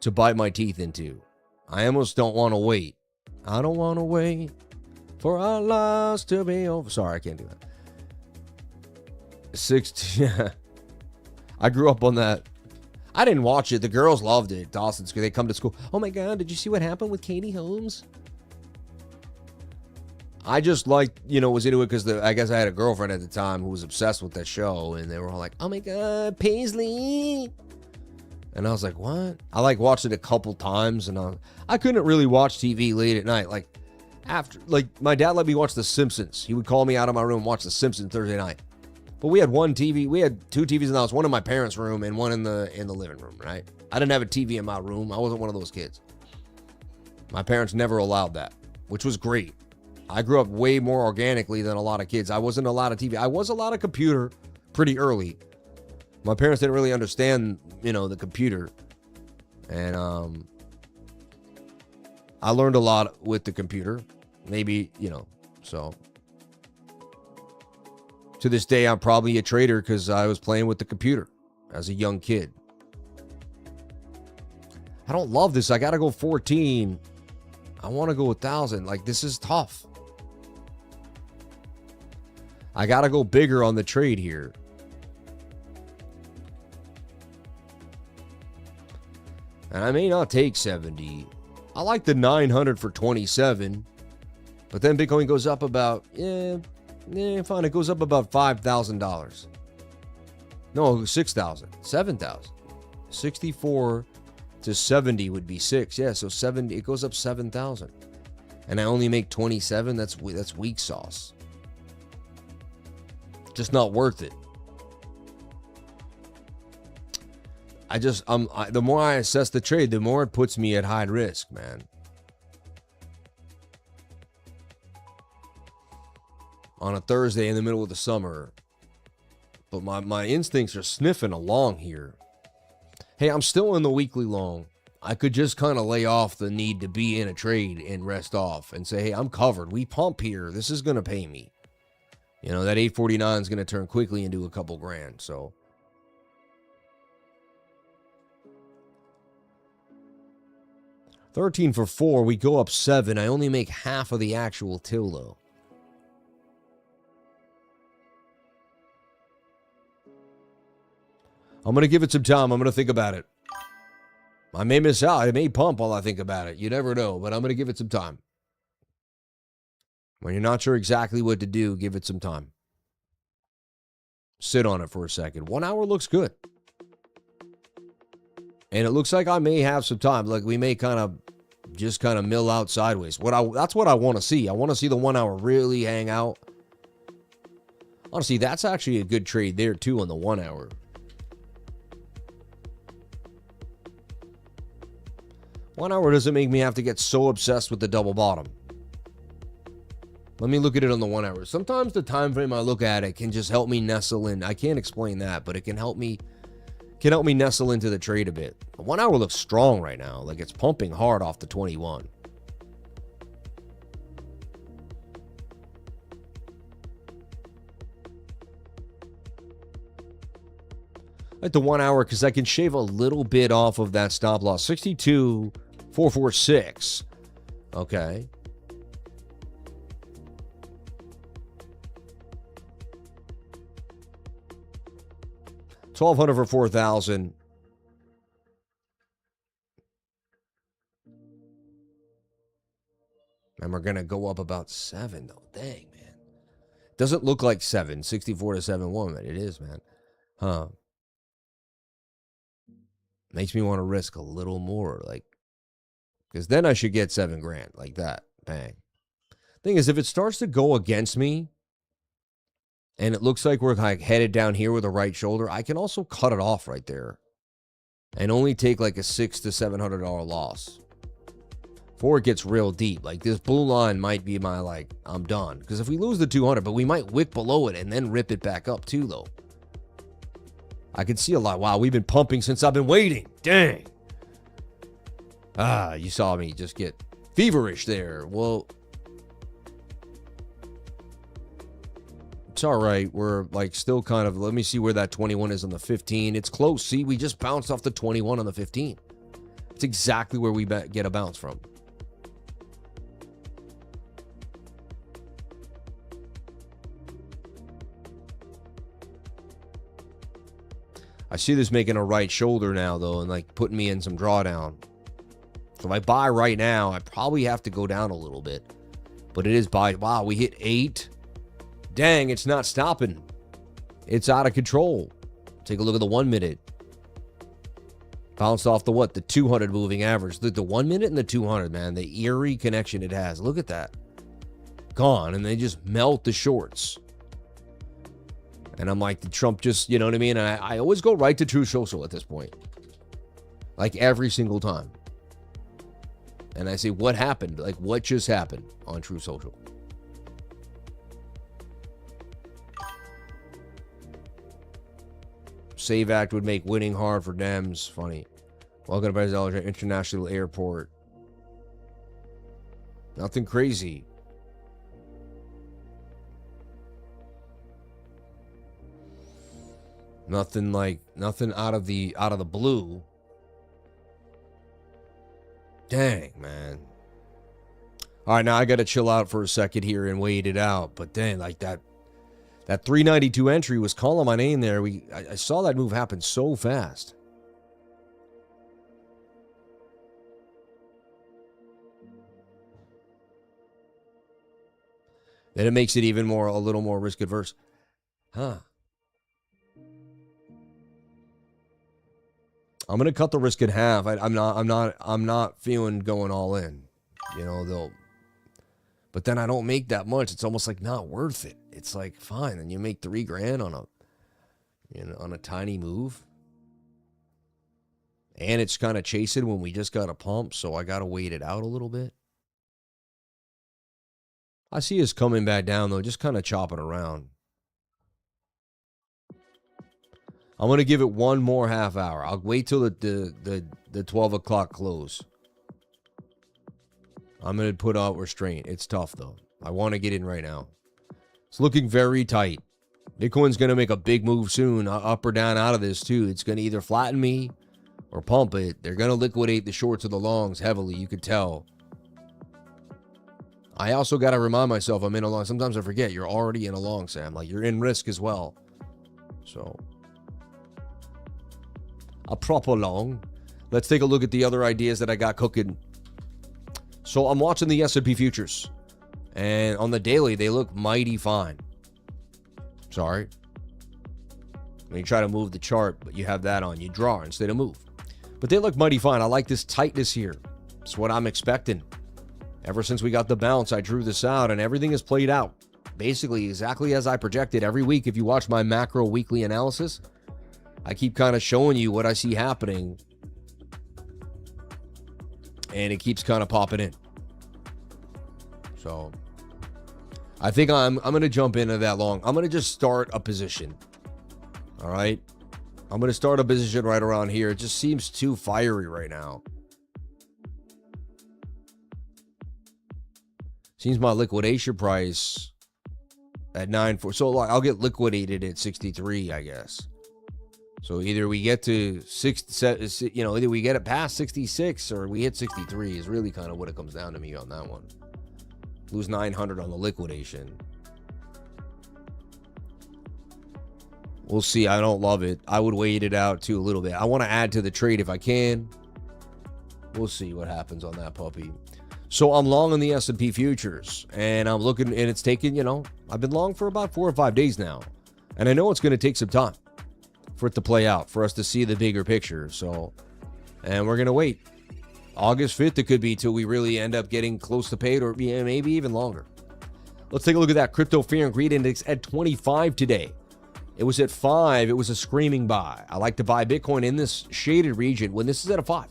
A: to bite my teeth into. I almost don't want to wait. I don't want to wait for our lives to be over. Sorry, I can't do that. 16. I grew up on that. I didn't watch it. The girls loved it. Dawson's, they come to school. Oh my God, did you see what happened with Katie Holmes? I just liked, you know, was into it because I guess I had a girlfriend at the time who was obsessed with that show, and they were all like, oh my God, Paisley. And I was like, what? I like watched it a couple times, and I couldn't really watch TV late at night. Like after, like my dad let me watch The Simpsons. He would call me out of my room and watch The Simpsons Thursday night. But we had one TV. We had two TVs in the house, one in my parents' room and one in the living room, right? I didn't have a TV in my room. I wasn't one of those kids. My parents never allowed that, which was great. I grew up way more organically than a lot of kids. I wasn't allowed a TV. I was allowed a computer pretty early. My parents didn't really understand, you know, the computer. And I learned a lot with the computer. Maybe, you know, so to this day, I'm probably a trader because I was playing with the computer as a young kid. I don't love this. I got to go 14. I want to go 1,000. Like, this is tough. I got to go bigger on the trade here. And I may not take 70. I like the 900 for 27. But then Bitcoin goes up about, fine. It goes up about $5,000. No, 6,000, 7,000. 64 to 70 would be 6. Yeah, so 70. It goes up 7,000, and I only make 27. That's weak sauce. Just not worth it. the more I assess the trade, the more it puts me at high risk, man. On a Thursday in the middle of the summer. But my instincts are sniffing along here. Hey, I'm still in the weekly long. I could just kind of lay off the need to be in a trade and rest off and say, hey, I'm covered. We pump here. This is going to pay me. You know, that 849 is going to turn quickly into a couple grand. So 13 for 4. We go up 7. I only make half of the actual till, though. I'm going to give it some time. I'm going to think about it. I may miss out. I may pump while I think about it. You never know, but I'm going to give it some time. When you're not sure exactly what to do, give it some time. Sit on it for a second. 1 hour looks good. And it looks like I may have some time. Like we may kind of mill out sideways. That's what I want to see. I want to see the 1 hour really hang out. Honestly, that's actually a good trade there too on the 1 hour. One hour doesn't make me have to get so obsessed with the double bottom. Let me look at it on the 1 hour. Sometimes the time frame I look at it can just help me nestle in. I can't explain that, but it can help me nestle into the trade a bit. The 1 hour looks strong right now. Like it's pumping hard off the 21. Like the 1 hour because I can shave a little bit off of that stop loss. 62,446. Okay. $1,200 for 4,000. And we're going to go up about 7, though. Dang, man. Doesn't look like 7. 64 to 7-1. It is, man. Huh. Makes me want to risk a little more. Like, because then I should get 7 grand. Like that. Bang. Thing is, if it starts to go against me, and it looks like we're like headed down here with a right shoulder, I can also cut it off right there. And only take like a $600 to $700 loss. Before it gets real deep. Like this blue line might be my like, I'm done. Because if we lose the 200, but we might wick below it and then rip it back up too though. I can see a lot. Wow, we've been pumping since I've been waiting. Dang. You saw me just get feverish there. Well, it's all right. We're like still kind of, let me see where that 21 is on the 15. It's close. See, we just bounced off the 21 on the 15. It's exactly where we get a bounce from. I see this making a right shoulder now, though, and like putting me in some drawdown. So if I buy right now, I probably have to go down a little bit. But it is buy. Wow, we hit 8. Dang, it's not stopping. It's out of control. Take a look at the 1 minute. Bounced off the what? The 200 moving average. The 1 minute and the 200, man. The eerie connection it has. Look at that. Gone. And they just melt the shorts. And I'm like, did Trump just, you know what I mean? And I always go right to Truth Social at this point. Like every single time. And I say, what happened? Like, what just happened on Truth Social? Save Act would make winning hard for Dems. Funny. Welcome to Brazil International Airport. Nothing crazy. Nothing out of the blue. Dang, man. All right, now I got to chill out for a second here and wait it out. But dang, like that 392 entry was calling my name there. I saw that move happen so fast. Then it makes it even more, a little more risk adverse. Huh. I'm gonna cut the risk in half. I'm not feeling going all in. You know, but then I don't make that much. It's almost like not worth it. It's like fine, then you make $3 grand on a tiny move. And it's kind of chasing when we just got a pump, so I got to wait it out a little bit. I see us coming back down, though, just kind of chopping around. I'm going to give it one more half hour. I'll wait till the 12 o'clock close. I'm going to put out restraint. It's tough, though. I want to get in right now. It's looking very tight. Bitcoin's going to make a big move soon, up or down out of this, too. It's going to either flatten me or pump it. They're going to liquidate the shorts or the longs heavily. You could tell. I also got to remind myself I'm in a long. Sometimes I forget you're already in a long, Sam. Like, you're in risk as well. So, a proper long. Let's take a look at the other ideas that I got cooking. So, I'm watching the S&P futures. And on the daily, they look mighty fine. Sorry. When you try to move the chart, but you have that on, you draw instead of move. But they look mighty fine. I like this tightness here. It's what I'm expecting. Ever since we got the bounce, I drew this out, and everything has played out. Basically, exactly as I projected. Every week, if you watch my macro weekly analysis, I keep kind of showing you what I see happening. And it keeps kind of popping in. So, I think I'm going to jump into that long. I'm going to just start a position. All right? I'm going to start a position right around here. It just seems too fiery right now. Seems my liquidation price at 9.4. So I'll get liquidated at 63, I guess. So either we get to either we get it past 66 or we hit 63 is really kind of what it comes down to me on that one. Lose 900 on the liquidation. We'll see. I don't love it. I would wait it out too a little bit. I want to add to the trade if I can. We'll see what happens on that puppy. So I'm long on the S&P futures, and I'm looking, and it's taken, I've been long for about 4 or 5 days now. And I know it's going to take some time for it to play out, for us to see the bigger picture. So, and we're going to wait. August 5th, it could be till we really end up getting close to paid, or maybe even longer. Let's take a look at that crypto fear and greed index at 25 today. It was at 5. It was a screaming buy. I like to buy Bitcoin in this shaded region when this is at a 5.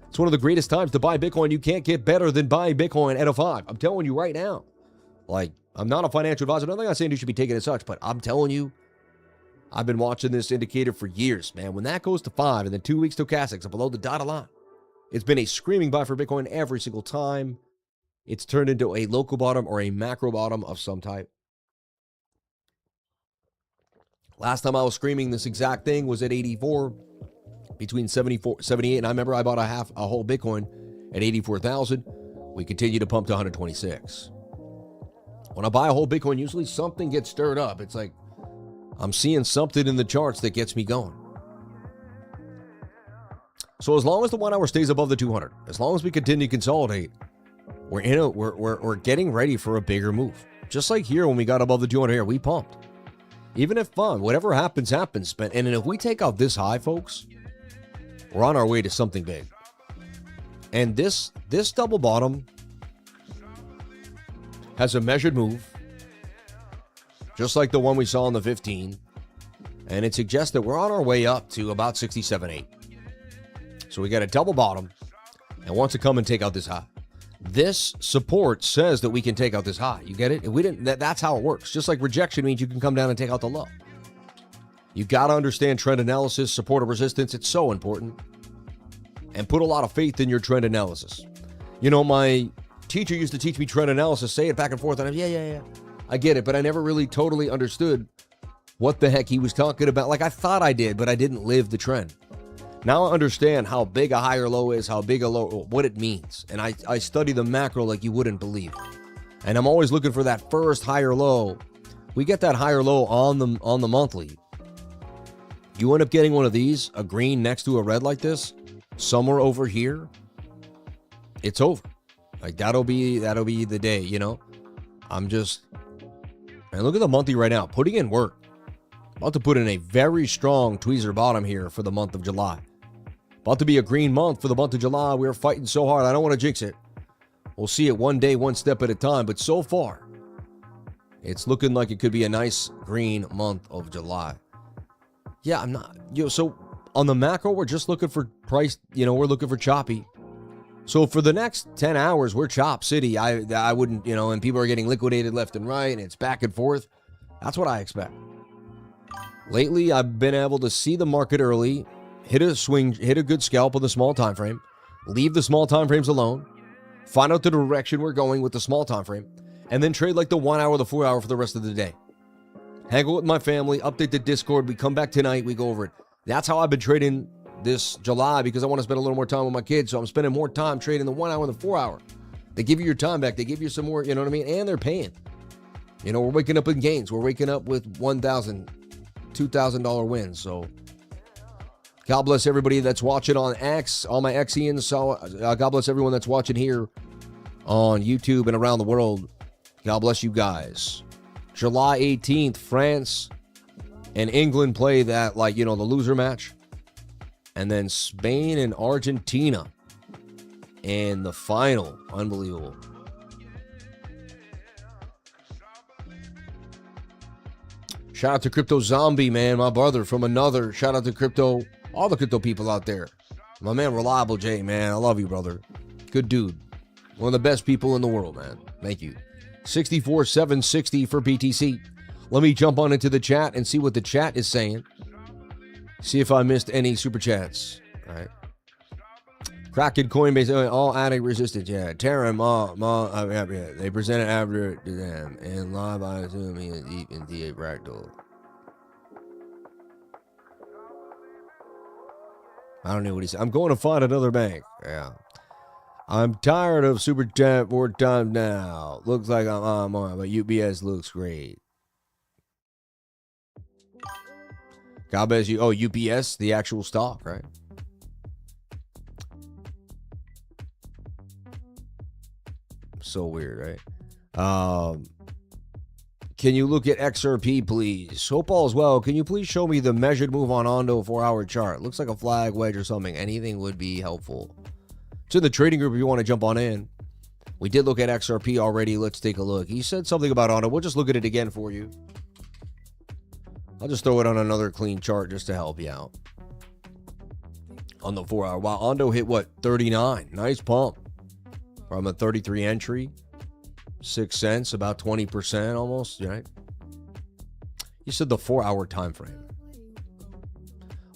A: It's one of the greatest times to buy Bitcoin. You can't get better than buying Bitcoin at a 5. I'm telling you right now. Like, I'm not a financial advisor. I'm not saying you should be taking it as such, but I'm telling you, I've been watching this indicator for years, man. When that goes to 5 and then 2 week stochastics are below the dotted line, it's been a screaming buy for Bitcoin every single time. It's turned into a local bottom or a macro bottom of some type. Last time I was screaming this exact thing was at 84, between 74, 78, and I remember I bought a whole Bitcoin at 84,000. We continue to pump to 126. When I buy a whole Bitcoin, usually something gets stirred up. It's like I'm seeing something in the charts that gets me going. So as long as the 1 hour stays above the 200, as long as we continue to consolidate, we're getting ready for a bigger move. Just like here when we got above the 200 here, we pumped. Even if whatever happens, happens. And if we take out this high, folks, we're on our way to something big. And this double bottom has a measured move, just like the one we saw on the 15. And it suggests that we're on our way up to about 67.8. So we got a double bottom and wants to come and take out this high. This support says that we can take out this high. You get it? If we didn't, that's how it works. Just like rejection means you can come down and take out the low. You got to understand trend analysis, support or resistance. It's so important. And put a lot of faith in your trend analysis. My teacher used to teach me trend analysis, say it back and forth, and I'm, yeah. I get it, but I never really totally understood what the heck he was talking about. Like I thought I did, but I didn't live the trend. Now I understand how big a higher low is, how big a low, what it means. And I study the macro like you wouldn't believe. And I'm always looking for that first higher low. We get that higher low on the monthly. You end up getting one of these, a green next to a red like this, somewhere over here, it's over. Like that'll be the day, I'm just, and look at the monthly right now, putting in work. About to put in a very strong tweezer bottom here for the month of July. About to be a green month for the month of July. We're fighting so hard. I don't want to jinx it. We'll see it one day, one step at a time. But so far, it's looking like it could be a nice green month of July. Yeah, I'm not. So on the macro, we're just looking for Price, we're looking for choppy. So for the next 10 hours, we're chop city. I wouldn't, and people are getting liquidated left and right, and it's back and forth. That's what I expect. Lately, I've been able to see the market early, hit a good scalp on the small time frame, leave the small time frames alone, find out the direction we're going with the small time frame, and then trade like the 1 hour, the 4 hour for the rest of the day. Hang out with my family, update the Discord. We come back tonight, we go over it. That's how I've been trading this July, because I want to spend a little more time with my kids. So I'm spending more time trading the 1 hour and the 4 hour. They give you your time back. They give you some more, you know what I mean? And they're paying. We're waking up in gains. We're waking up with $1,000, $2,000 wins. So God bless everybody that's watching on X, all my Xians. So God bless everyone that's watching here on YouTube and around the world. God bless you guys. July 18th, France and England play that, the loser match. And then Spain and Argentina in the final. Unbelievable. Shout out to Crypto Zombie, man, my brother from another. Shout out to Crypto, all the crypto people out there. My man, Reliable J, man, I love you, brother. Good dude. One of the best people in the world, man. Thank you. 64,760 for BTC. Let me jump on into the chat and see what the chat is saying. See if I missed any super chats. All right. Kraken, Coinbase, all addict resistant. Yeah. Terra, they presented after to them. And live, I assume he is deep in the fractal. I don't know what he said. I'm going to find another bank. Yeah. I'm tired of super chat 4 times now. Looks like I'm on, but UBS looks great. God bless you. Oh, UPS, the actual stock, right? So weird, right? Can you look at XRP, please? Hope all is well. Can you please show me the measured move on Ondo 4-hour chart? Looks like a flag, wedge, or something. Anything would be helpful. It's in the trading group if you want to jump on in. We did look at XRP already. Let's take a look. He said something about Ondo. We'll just look at it again for you. I'll just throw it on another clean chart just to help you out. On the 4-hour. Wow, Ondo hit what? 39. Nice pump. From a 33 entry. 6 cents, about 20% almost, right? You said the 4-hour time frame.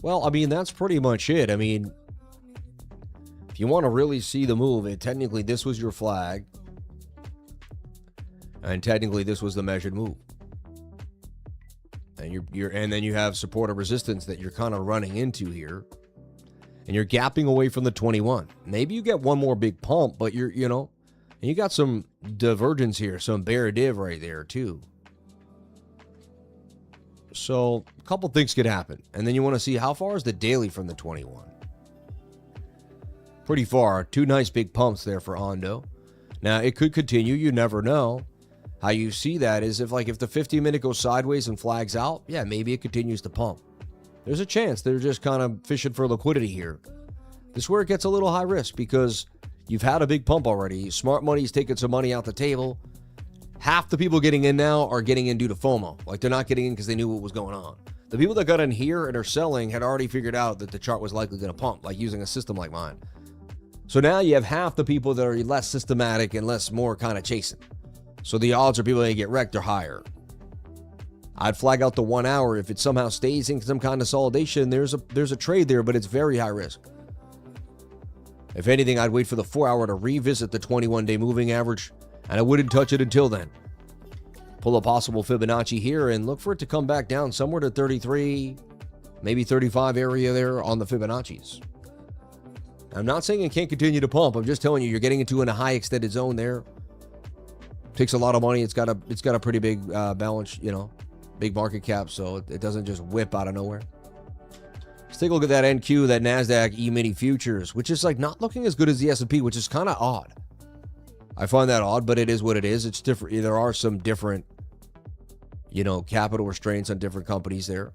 A: Well, I mean, that's pretty much it. I mean, if you want to really see the move, technically this was your flag. And technically this was the measured move. And and then you have support or resistance that you're kind of running into here. And you're gapping away from the 21. Maybe you get one more big pump, but and you got some divergence here, some bear div right there too. So a couple things could happen. And then you want to see how far is the daily from the 21. Pretty far. 2 nice big pumps there for Ondo. Now it could continue. You never know. How you see that is if the 50-minute goes sideways and flags out, yeah, maybe it continues to pump. There's a chance they're just kind of fishing for liquidity here. This is where it gets a little high risk because you've had a big pump already. Smart money's taking some money out the table. Half the people getting in now are getting in due to FOMO. They're not getting in because they knew what was going on. The people that got in here and are selling had already figured out that the chart was likely going to pump, using a system like mine. So now you have half the people that are less systematic and more kind of chasing. So the odds are people that get wrecked are higher. I'd flag out the 1 hour. If it somehow stays in some kind of consolidation, there's a trade there, but it's very high risk. If anything, I'd wait for the 4 hour to revisit the 21-day moving average, and I wouldn't touch it until then. Pull a possible Fibonacci here and look for it to come back down somewhere to 33, maybe 35 area there on the Fibonacci's. I'm not saying it can't continue to pump. I'm just telling you're getting into a high extended zone there. Takes a lot of money. It's got a pretty big balance, big market cap, so it doesn't just whip out of nowhere. Let's take a look at that NQ, that NASDAQ E-mini futures, which is not looking as good as the S&P, which is kind of odd. I find that odd, but it is what it is. It's different. There are some different, capital restraints on different companies there.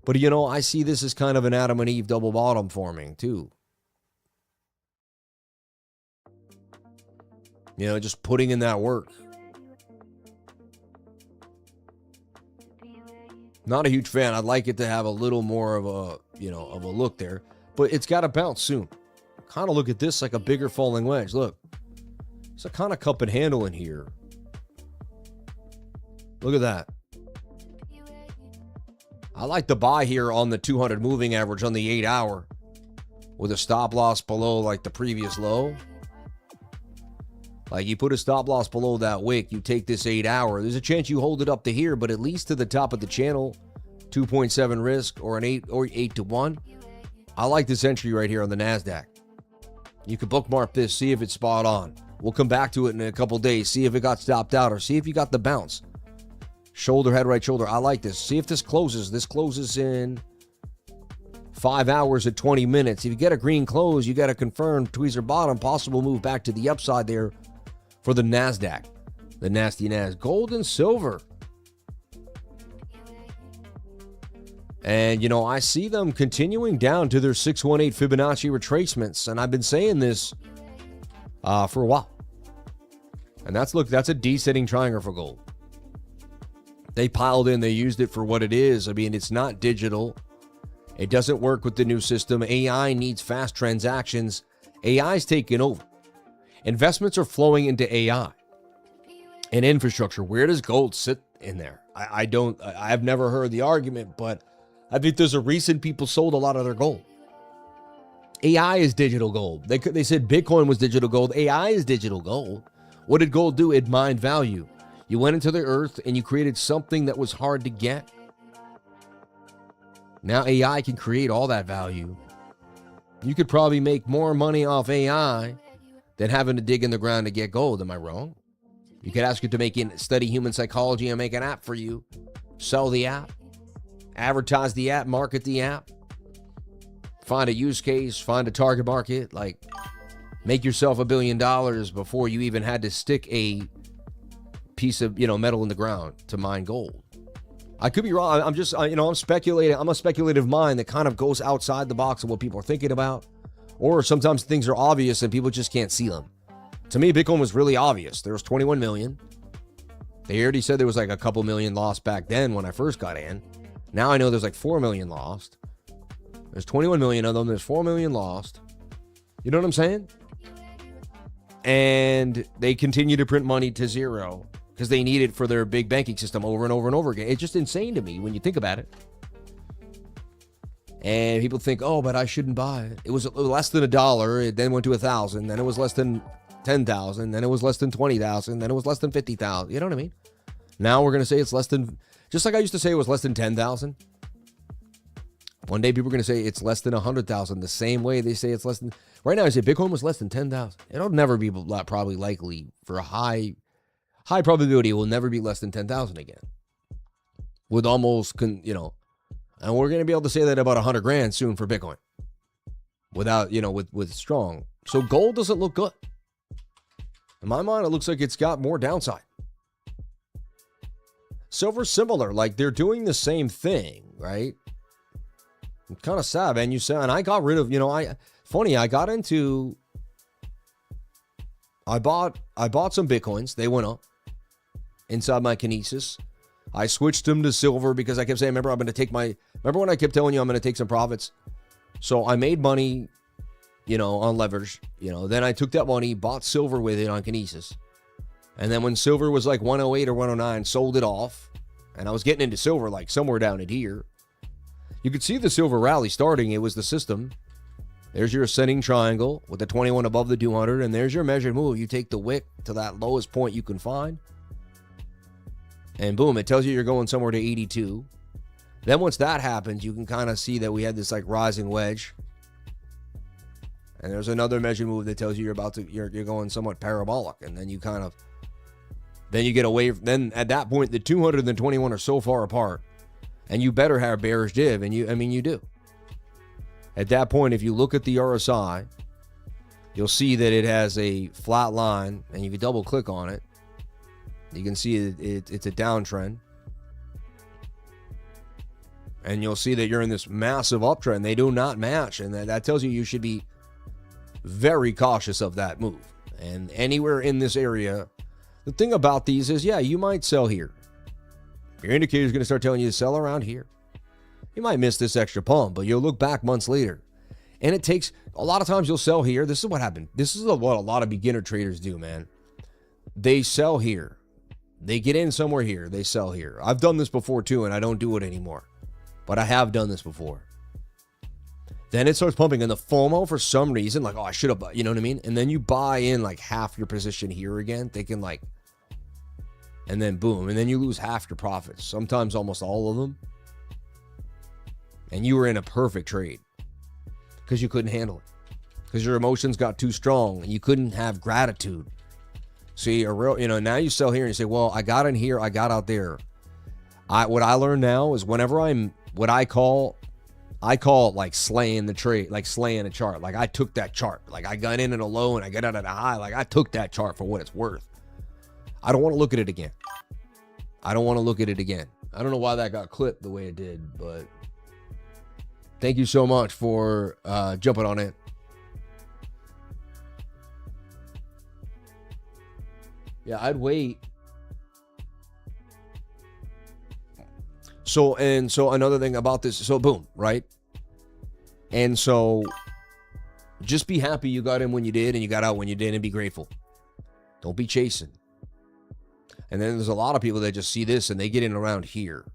A: But, I see this as kind of an Adam and Eve double bottom forming too. Just putting in that work. Not a huge fan. I'd like it to have a little more of a, of a look there. but it's got to bounce soon. Kind of look at this like a bigger falling wedge. Look, it's a kind of cup and handle in here. Look at that. I like the buy here on the 200 moving average on the 8 hour with a stop loss below like the previous low. Like you put a stop loss below that wick, you take this 8 hour. There's a chance you hold it up to here, but at least to the top of the channel, 2.7 risk or an 8 to 1. I like this entry right here on the NASDAQ. You can bookmark this, see if it's spot on. We'll come back to it in a couple days, see if it got stopped out or see if you got the bounce. Shoulder, head, right shoulder. I like this. See if this closes. This closes in 5 hours at 20 minutes. If you get a green close, you got to confirm tweezer bottom, possible move back to the upside there for the NASDAQ. The nasty Nas. Gold and silver. And, you know, I see them continuing down to their 618 Fibonacci retracements. And I've been saying this for a while. And that's a descending triangle for gold. They piled in, they used it for what it is. I mean, it's not digital. It doesn't work with the new system. AI needs fast transactions. AI's taking over. Investments are flowing into AI and infrastructure. Where does gold sit in there? I've never heard the argument, but I think there's a reason people sold a lot of their gold. AI is digital gold. They said Bitcoin was digital gold. AI is digital gold. What did gold do? It mined value. You went into the earth and you created something that was hard to get. Now AI can create all that value. You could probably make more money off AI than having to dig in the ground to get gold. Am I wrong? You could ask it to study human psychology and make an app for you. Sell the app. Advertise the app. Market the app. Find a use case. Find a target market. Like, make yourself $1 billion before you even had to stick a piece of, metal in the ground to mine gold. I could be wrong. I'm speculating. I'm a speculative mind that kind of goes outside the box of what people are thinking about. Or sometimes things are obvious and people just can't see them. To me, Bitcoin was really obvious. There was 21 million. They already said there was like a couple million lost back then when I first got in. Now I know there's like 4 million lost. There's 21 million of them. There's 4 million lost. You know what I'm saying? And they continue to print money to zero because they need it for their big banking system over and over and over again. It's just insane to me when you think about it. And people think, oh, but I shouldn't buy it. It was less than $1. It then went to 1,000. Then it was less than 10,000. Then it was less than 20,000. Then it was less than 50,000. You know what I mean? Now we're going to say it's less than, just like I used to say it was less than 10,000. One day people are going to say it's less than 100,000. The same way they say it's less than, right now I say Bitcoin was less than 10,000. It'll never be probably likely for a high probability it will never be less than 10,000 again. With almost, and we're going to be able to say that about 100 grand soon for Bitcoin. Without, with strong. So gold doesn't look good. In my mind, it looks like it's got more downside. Silver's similar, like they're doing the same thing, right? It's kind of sad, man. And I got rid of, I bought some Bitcoins. They went up inside my Kinesis. I switched them to silver because I kept saying, remember when I kept telling you I'm going to take some profits? So I made money, on leverage, then I took that money, bought silver with it on Kinesis. And then when silver was like 108 or 109, sold it off. And I was getting into silver like somewhere down in here. You could see the silver rally starting. It was the system. There's your ascending triangle with the 21 above the 200. And there's your measured move. You take the wick to that lowest point you can find. And boom, it tells you you're going somewhere to 82. Then once that happens, you can kind of see that we had this like rising wedge. And there's another measured move that tells you you're going somewhat parabolic. And then you then you get away. Then at that point, the 200 and the 21 are so far apart. And you better have bearish div. And you do. At that point, if you look at the RSI, you'll see that it has a flat line. And if you double click on it, you can see it's a downtrend. And you'll see that you're in this massive uptrend. They do not match. And that tells you should be very cautious of that move. And anywhere in this area, the thing about these is, yeah, you might sell here. Your indicator is going to start telling you to sell around here. You might miss this extra pump, but you'll look back months later. And it takes, a lot of times you'll sell here. This is what happened. This is what a lot of beginner traders do, man. They sell here. They get in somewhere here. They sell here. I've done this before too, and I don't do it anymore. But I have done this before. Then it starts pumping, and the FOMO, for some reason, like, oh, I should have, you know what I mean? And then you buy in like half your position here again, thinking like, and then boom, and then you lose half your profits, sometimes almost all of them. And you were in a perfect trade because you couldn't handle it, because your emotions got too strong and you couldn't have gratitude. See, a real, now you sell here and you say, well, I got in here, I got out there. What I learned now is whenever I'm, what I call it like slaying the trade, like slaying a chart. Like I took that chart. Like I got in at a low and I got out at a high. Like I took that chart for what it's worth. I don't want to look at it again. I don't want to look at it again. I don't know why that got clipped the way it did, but thank you so much for jumping on it. Yeah, I'd wait. So another thing about this, so boom, right? And so just be happy you got in when you did and you got out when you did, and be grateful. Don't be chasing. And then there's a lot of people that just see this and they get in around here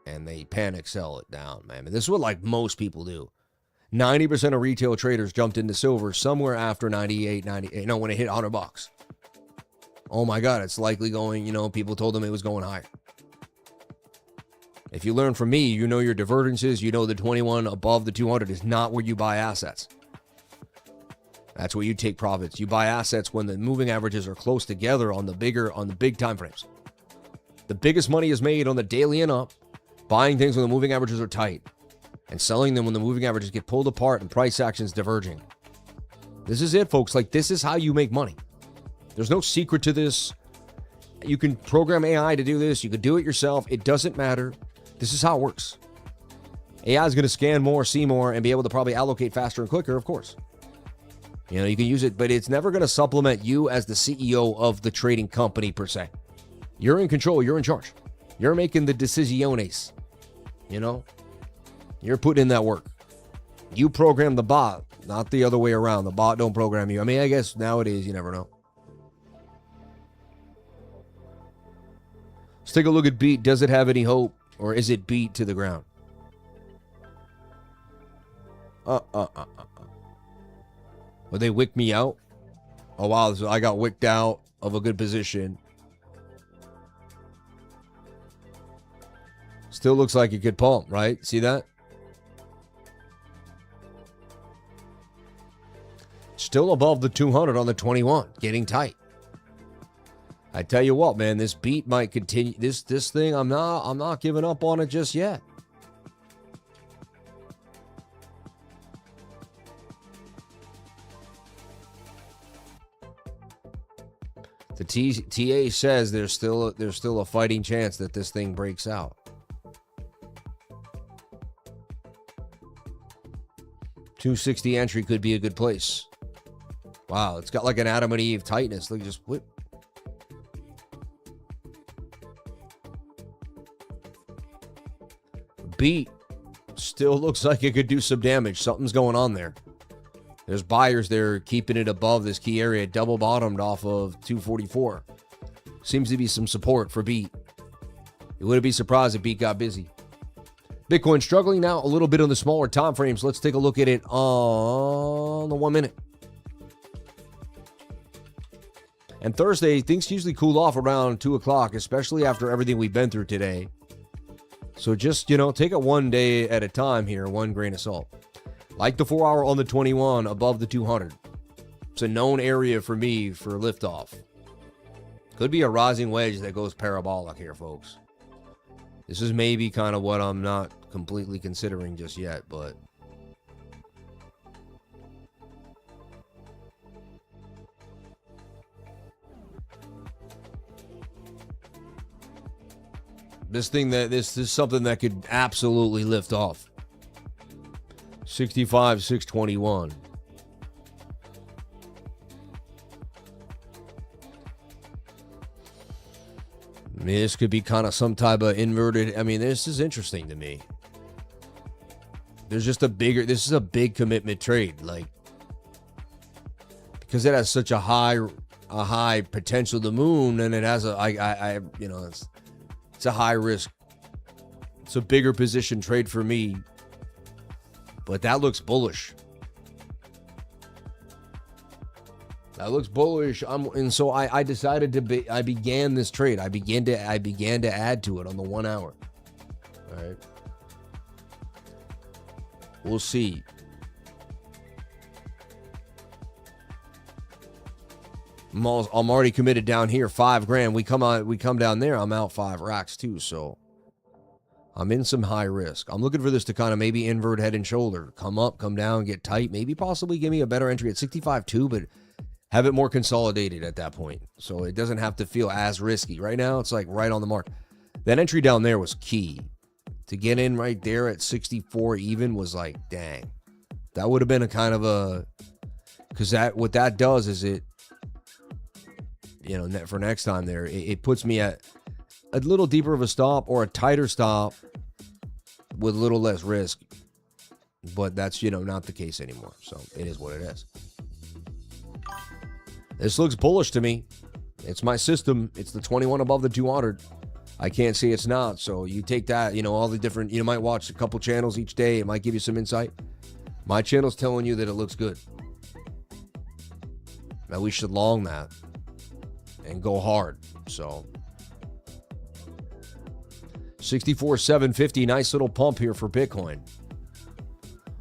A: and they panic sell it down, man. And this is what like most people do. 90% of retail traders jumped into silver somewhere after 98, when it hit $100. Oh my God, it's likely going, people told them it was going higher. If you learn from me, you know your divergences, you know the 21 above the 200 is not where you buy assets. That's where you take profits. You buy assets when the moving averages are close together on the big time frames. The biggest money is made on the daily and up, buying things when the moving averages are tight, and selling them when the moving averages get pulled apart and price actions diverging. This is it, folks. Like, this is how you make money. There's no secret to this. You can program AI to do this. You could do it yourself. It doesn't matter. This is how it works. AI is going to scan more, see more, and be able to probably allocate faster and quicker, of course. You can use it, but it's never going to supplement you as the CEO of the trading company, per se. You're in control. You're in charge. You're making the decisiones. You're putting in that work. You program the bot, not the other way around. The bot don't program you. I mean, I guess nowadays you never know. Let's take a look at beat. Does it have any hope? Or is it beat to the ground? Will they wick me out? Oh, wow. So I got wicked out of a good position. Still looks like it could pump, right? See that? Still above the 200 on the 21. Getting tight. I tell you what, man, this beat might continue. This thing, I'm not giving up on it just yet. The TA says there's still a fighting chance that this thing breaks out. $260 entry could be a good place. Wow, it's got like an Adam and Eve tightness. Look, just whip. Beat still looks like it could do some damage. Something's going on there. There's buyers there keeping it above this key area, double bottomed off of 244. Seems to be some support for beat. You wouldn't be surprised if beat got busy. Bitcoin struggling now a little bit on the smaller time frames. Let's take a look at it on the 1 minute. And Thursday, things usually cool off around 2 o'clock, especially after everything we've been through today. So just, take it one day at a time here, one grain of salt. Like the 4 hour on the 21 above the 200. It's a known area for me for liftoff. Could be a rising wedge that goes parabolic here, folks. This is maybe kind of what I'm not completely considering just yet, but this is something that could absolutely lift off. 65, 621. I mean, this could be kind of some type of inverted. I mean, this is interesting to me. There's just this is a big commitment trade, like, because it has such a high potential to moon, and it has it's a high risk. It's a bigger position trade for me, but that looks bullish. That looks bullish. And so I decided I began this trade. I began to add to it on the 1 hour. All right. We'll see. I'm already committed down here, $5,000. We come down there, I'm out 5 racks too. So I'm in some high risk. I'm looking for this to kind of maybe invert head and shoulder, come up, come down, get tight, maybe possibly give me a better entry at 65.2, but have it more consolidated at that point, so it doesn't have to feel as risky. Right now, it's like right on the mark. That entry down there was key. To get in right there at 64 even was like, dang. That would have been a kind of a... Because what that does is it... for next time there, it puts me at a little deeper of a stop or a tighter stop with a little less risk. But that's, not the case anymore. So it is what it is. This looks bullish to me. It's my system. It's the 21 above the 200. I can't say it's not. So you take that, all the different, you might watch a couple channels each day. It might give you some insight. My channel's telling you that it looks good. Now we should long that and go hard. So 64,750, nice little pump here for Bitcoin.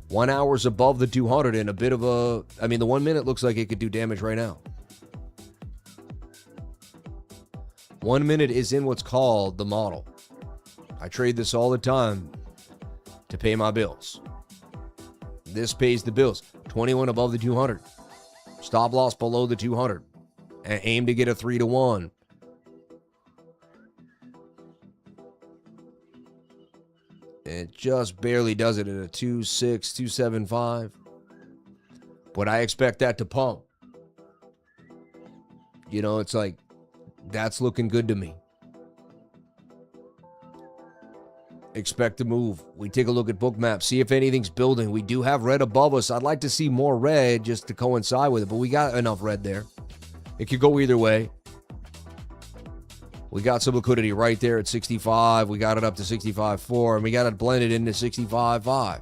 A: 1 hour's above the 200 and a bit of the 1 minute looks like it could do damage right now. 1 minute is in what's called the model. I trade this all the time to pay my bills. This pays the bills. 21 above the 200. Stop loss below the 200. And aim to get a 3-to-1. It just barely does it at a 2.6, 2.75. But I expect that to pump. It's like, that's looking good to me. Expect to move. We take a look at Bookmap, see if anything's building. We do have red above us. I'd like to see more red just to coincide with it, but we got enough red there. It could go either way. We got some liquidity right there at 65. We got it up to 65.4, and we got it blended into 65.5.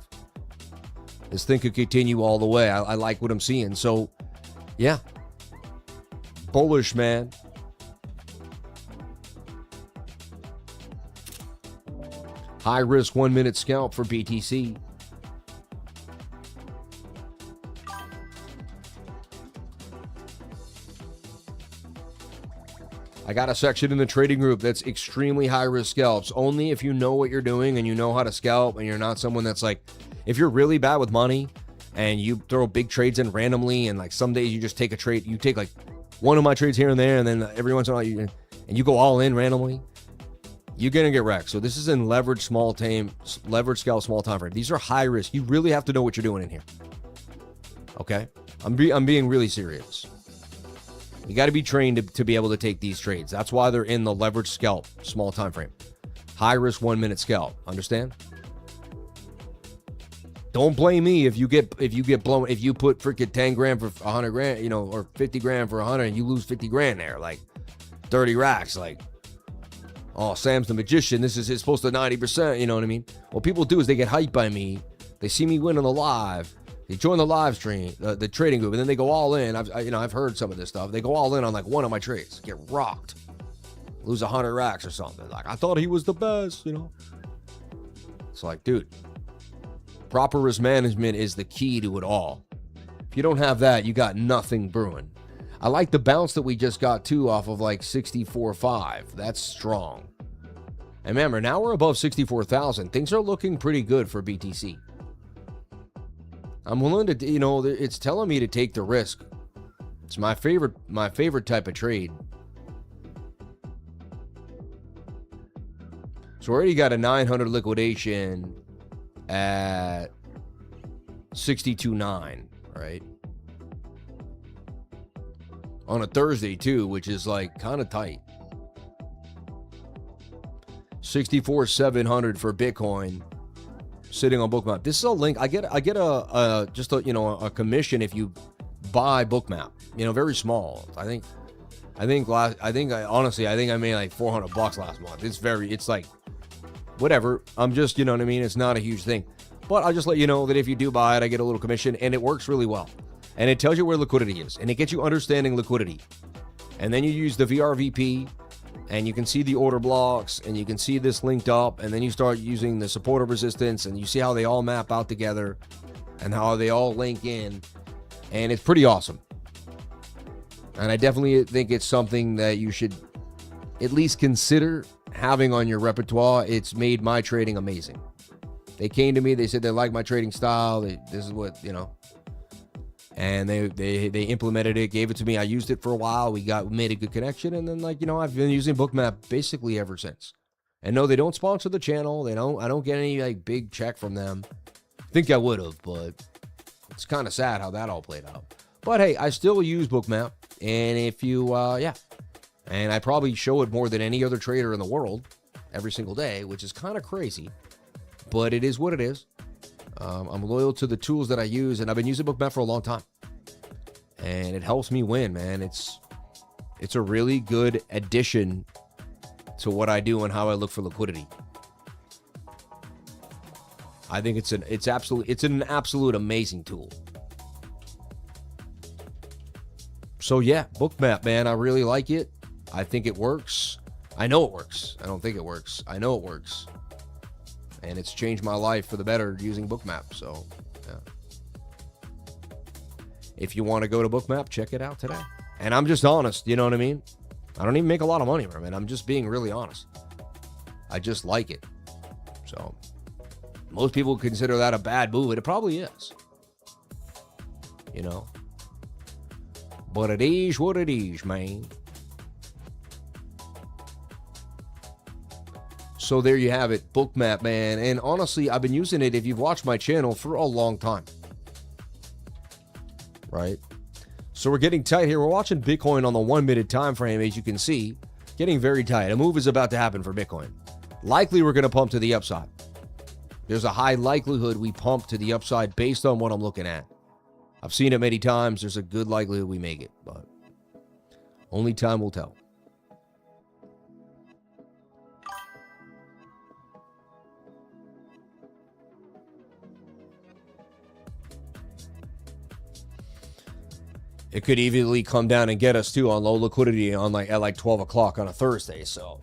A: This thing could continue all the way. I like what I'm seeing. So, yeah. Bullish, man. High risk 1 minute scalp for BTC. I got a section in the trading group that's extremely high risk scalps. Only if you know what you're doing and you know how to scalp, and you're not someone that's like, if you're really bad with money and you throw big trades in randomly, and like some days you just take a trade, you take like one of my trades here and there, and then every once in a while you go all in randomly, you're going to get wrecked. So this is in leverage scalp, small time frame. These are high risk. You really have to know what you're doing in here. Okay? I'm being really serious. You got to be trained to be able to take these trades. That's why they're in the leverage scalp, small time frame. High risk 1 minute scalp. Understand? Don't blame me if you get blown, if you put freaking 10 grand for 100 grand, or 50 grand for 100 and you lose 50 grand there, like 30 racks, like, oh, Sam's the magician. This is supposed to 90%. You know what I mean? What people do is they get hyped by me. They see me win on the live. They join the live stream, the trading group, and then they go all in. I've heard some of this stuff. They go all in on like one of my trades, get rocked, lose 100 racks or something. Like, I thought he was the best. It's like, dude, proper risk management is the key to it all. If you don't have that, you got nothing brewing. I like the bounce that we just got too off of like 64.5. That's strong. And remember, now we're above 64,000. Things are looking pretty good for BTC. I'm willing to, it's telling me to take the risk. It's my favorite type of trade. So we already got a 900 liquidation at 62.9, right? On a Thursday too, which is like kind of tight. 64,700 for Bitcoin. sitting on Bookmap. This is a link. I get a just a, you know, a commission if you buy Bookmap. You know, very small. I think honestly I made like $400 last month. It's like whatever. I'm just, you know what I mean? It's not a huge thing. But I'll just let you know that if you do buy it, I get a little commission, and it works really well. And it tells you where liquidity is, and it gets you understanding liquidity. And then you use the VRVP, and you can see the order blocks, and you can see this linked up, and then you start using the support of resistance, and you see how they all map out together, and how they all link in, and it's pretty awesome. And I definitely think it's something that you should at least consider having on your repertoire. It's made my trading amazing. They came to me, they said they like my trading style, this is what, you know, and they implemented it, gave it to me. I used it for a while. We made a good connection, and then, like, you know, I've been using Bookmap basically ever since. And no, they don't sponsor the channel. I don't get any like big check from them. I think I would have, but it's kind of sad how that all played out. But hey, I still use Bookmap, and if you and I probably show it more than any other trader in the world every single day, which is kind of crazy, but it is what it is. I'm loyal to the tools that I use, and I've been using Bookmap for a long time, and it helps me win, man. It's a really good addition to what I do and how I look for liquidity. I think it's an absolute amazing tool. So yeah, Bookmap, man, I really like it. I think it works. I know it works. I don't think it works. I know it works. And it's changed my life for the better using Bookmap. So, yeah. If you want to go to Bookmap, check it out today. And I'm just honest, you know what I mean? I don't even make a lot of money from it. I'm just being really honest. I just like it. So, most people consider that a bad move, and it probably is. You know? But it is what it is, man. So there you have it, Bookmap, man. And honestly, I've been using it, if you've watched my channel, for a long time. Right? So we're getting tight here. We're watching Bitcoin on the 1 minute time frame, as you can see. Getting very tight. A move is about to happen for Bitcoin. Likely we're going to pump to the upside. There's a high likelihood we pump to the upside based on what I'm looking at. I've seen it many times. There's a good likelihood we make it, but only time will tell. It could easily come down and get us too on low liquidity on at like 12 o'clock on a Thursday. So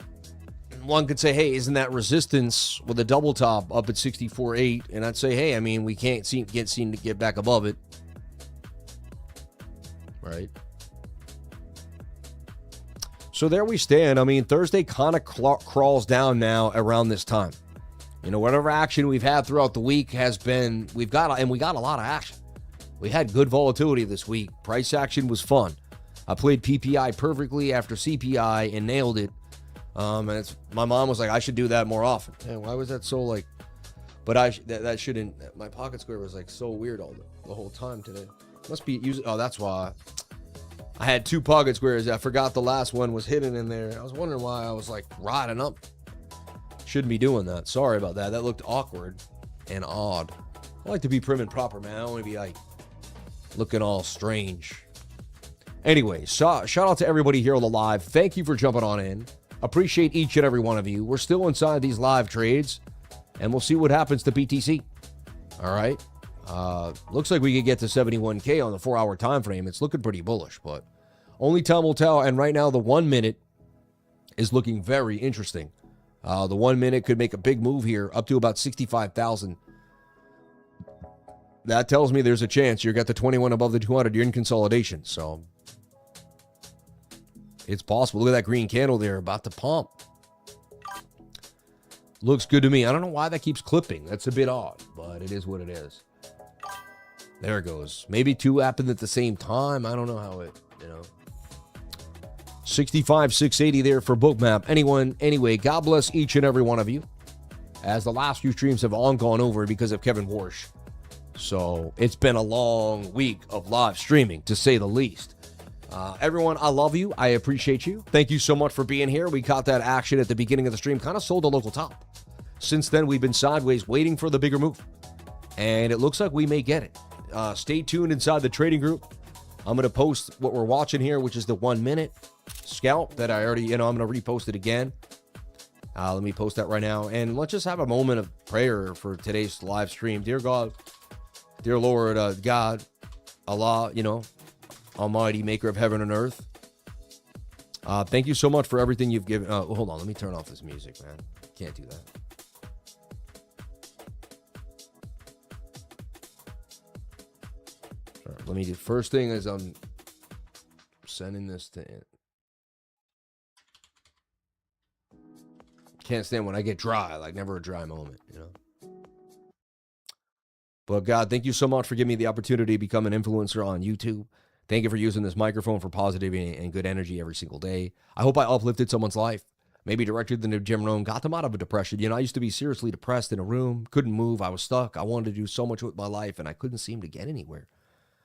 A: one could say, hey, isn't that resistance with a double top up at 64.8? And I'd say, hey, I mean, we can't seem to get back above it. Right? So there we stand. I mean, Thursday kind of crawls down now around this time. You know, whatever action we've had throughout the week has been, we got a lot of action. We had good volatility this week. Price action was fun. I played PPI perfectly after CPI and nailed it. And my mom was like, I should do that more often. Man, why was that so like? But that shouldn't. My pocket square was like so weird the whole time today. Must be using. Oh, that's why. I had 2 pocket squares. I forgot the last one was hidden in there. I was wondering why I was like riding up. Shouldn't be doing that. Sorry about that. That looked awkward and odd. I like to be prim and proper, man. I don't want to be like looking all strange. Anyway, shout out to everybody here on the live. Thank you for jumping on in. Appreciate each and every one of you. We're still inside these live trades, and we'll see what happens to BTC. All right. Looks like we could get to 71K on the 4-hour time frame. It's looking pretty bullish, but only time will tell. And right now, the 1 minute is looking very interesting. The 1 minute could make a big move here, up to about 65,000. That tells me there's a chance you got the 21 above the 200. You're in consolidation, so it's possible. Look at that green candle there, about to pump. Looks good to me. I don't know why that keeps clipping. That's a bit odd, but it is what it is. There it goes. Maybe 2 happened at the same time. I don't know how it, 65,680 there for Bookmap. Anyway, God bless each and every one of you, as the last few streams have all gone over because of Kevin Warsh. So it's been a long week of live streaming, to say the least. Everyone, I love you. I appreciate you. Thank you so much for being here. We caught that action at the beginning of the stream. Kind of sold a local top. Since then, we've been sideways waiting for the bigger move. And it looks like we may get it. Stay tuned inside the trading group. I'm going to post what we're watching here, which is the 1 minute scalp that I already, I'm going to repost it again. Let me post that right now. And let's just have a moment of prayer for today's live stream. Dear God, dear Lord, God, Allah, Almighty, maker of heaven and earth. Thank you so much for everything you've given. Hold on, let me turn off this music, man. Can't do that. All right, let me do. First thing is I'm sending this to. Can't stand when I get dry, like never a dry moment, But God, thank you so much for giving me the opportunity to become an influencer on YouTube. Thank you for using this microphone for positivity and good energy every single day. I hope I uplifted someone's life, maybe directed them to Jim Rohn, got them out of a depression. I used to be seriously depressed in a room, couldn't move, I was stuck. I wanted to do so much with my life, and I couldn't seem to get anywhere.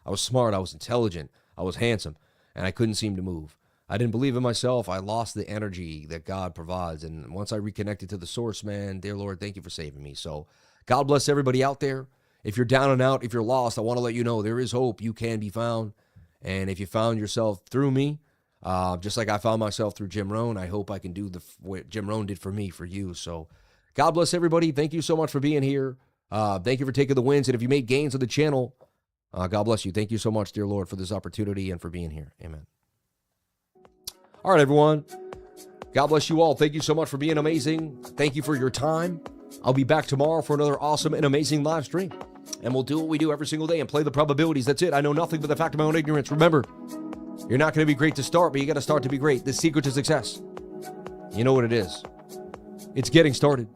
A: I was smart, I was intelligent, I was handsome, and I couldn't seem to move. I didn't believe in myself. I lost the energy that God provides. And once I reconnected to the source, man, dear Lord, thank you for saving me. So God bless everybody out there. If you're down and out, if you're lost, I want to let you know there is hope. You can be found. And if you found yourself through me, just like I found myself through Jim Rohn, I hope I can do what Jim Rohn did for me, for you. So God bless everybody. Thank you so much for being here. Thank you for taking the wins. And if you made gains on the channel, God bless you. Thank you so much, dear Lord, for this opportunity and for being here. Amen. All right, everyone. God bless you all. Thank you so much for being amazing. Thank you for your time. I'll be back tomorrow for another awesome and amazing live stream. And we'll do what we do every single day and play the probabilities. That's it. I know nothing but the fact of my own ignorance. Remember, you're not going to be great to start, but you got to start to be great. The secret to success. You know what it is. It's getting started.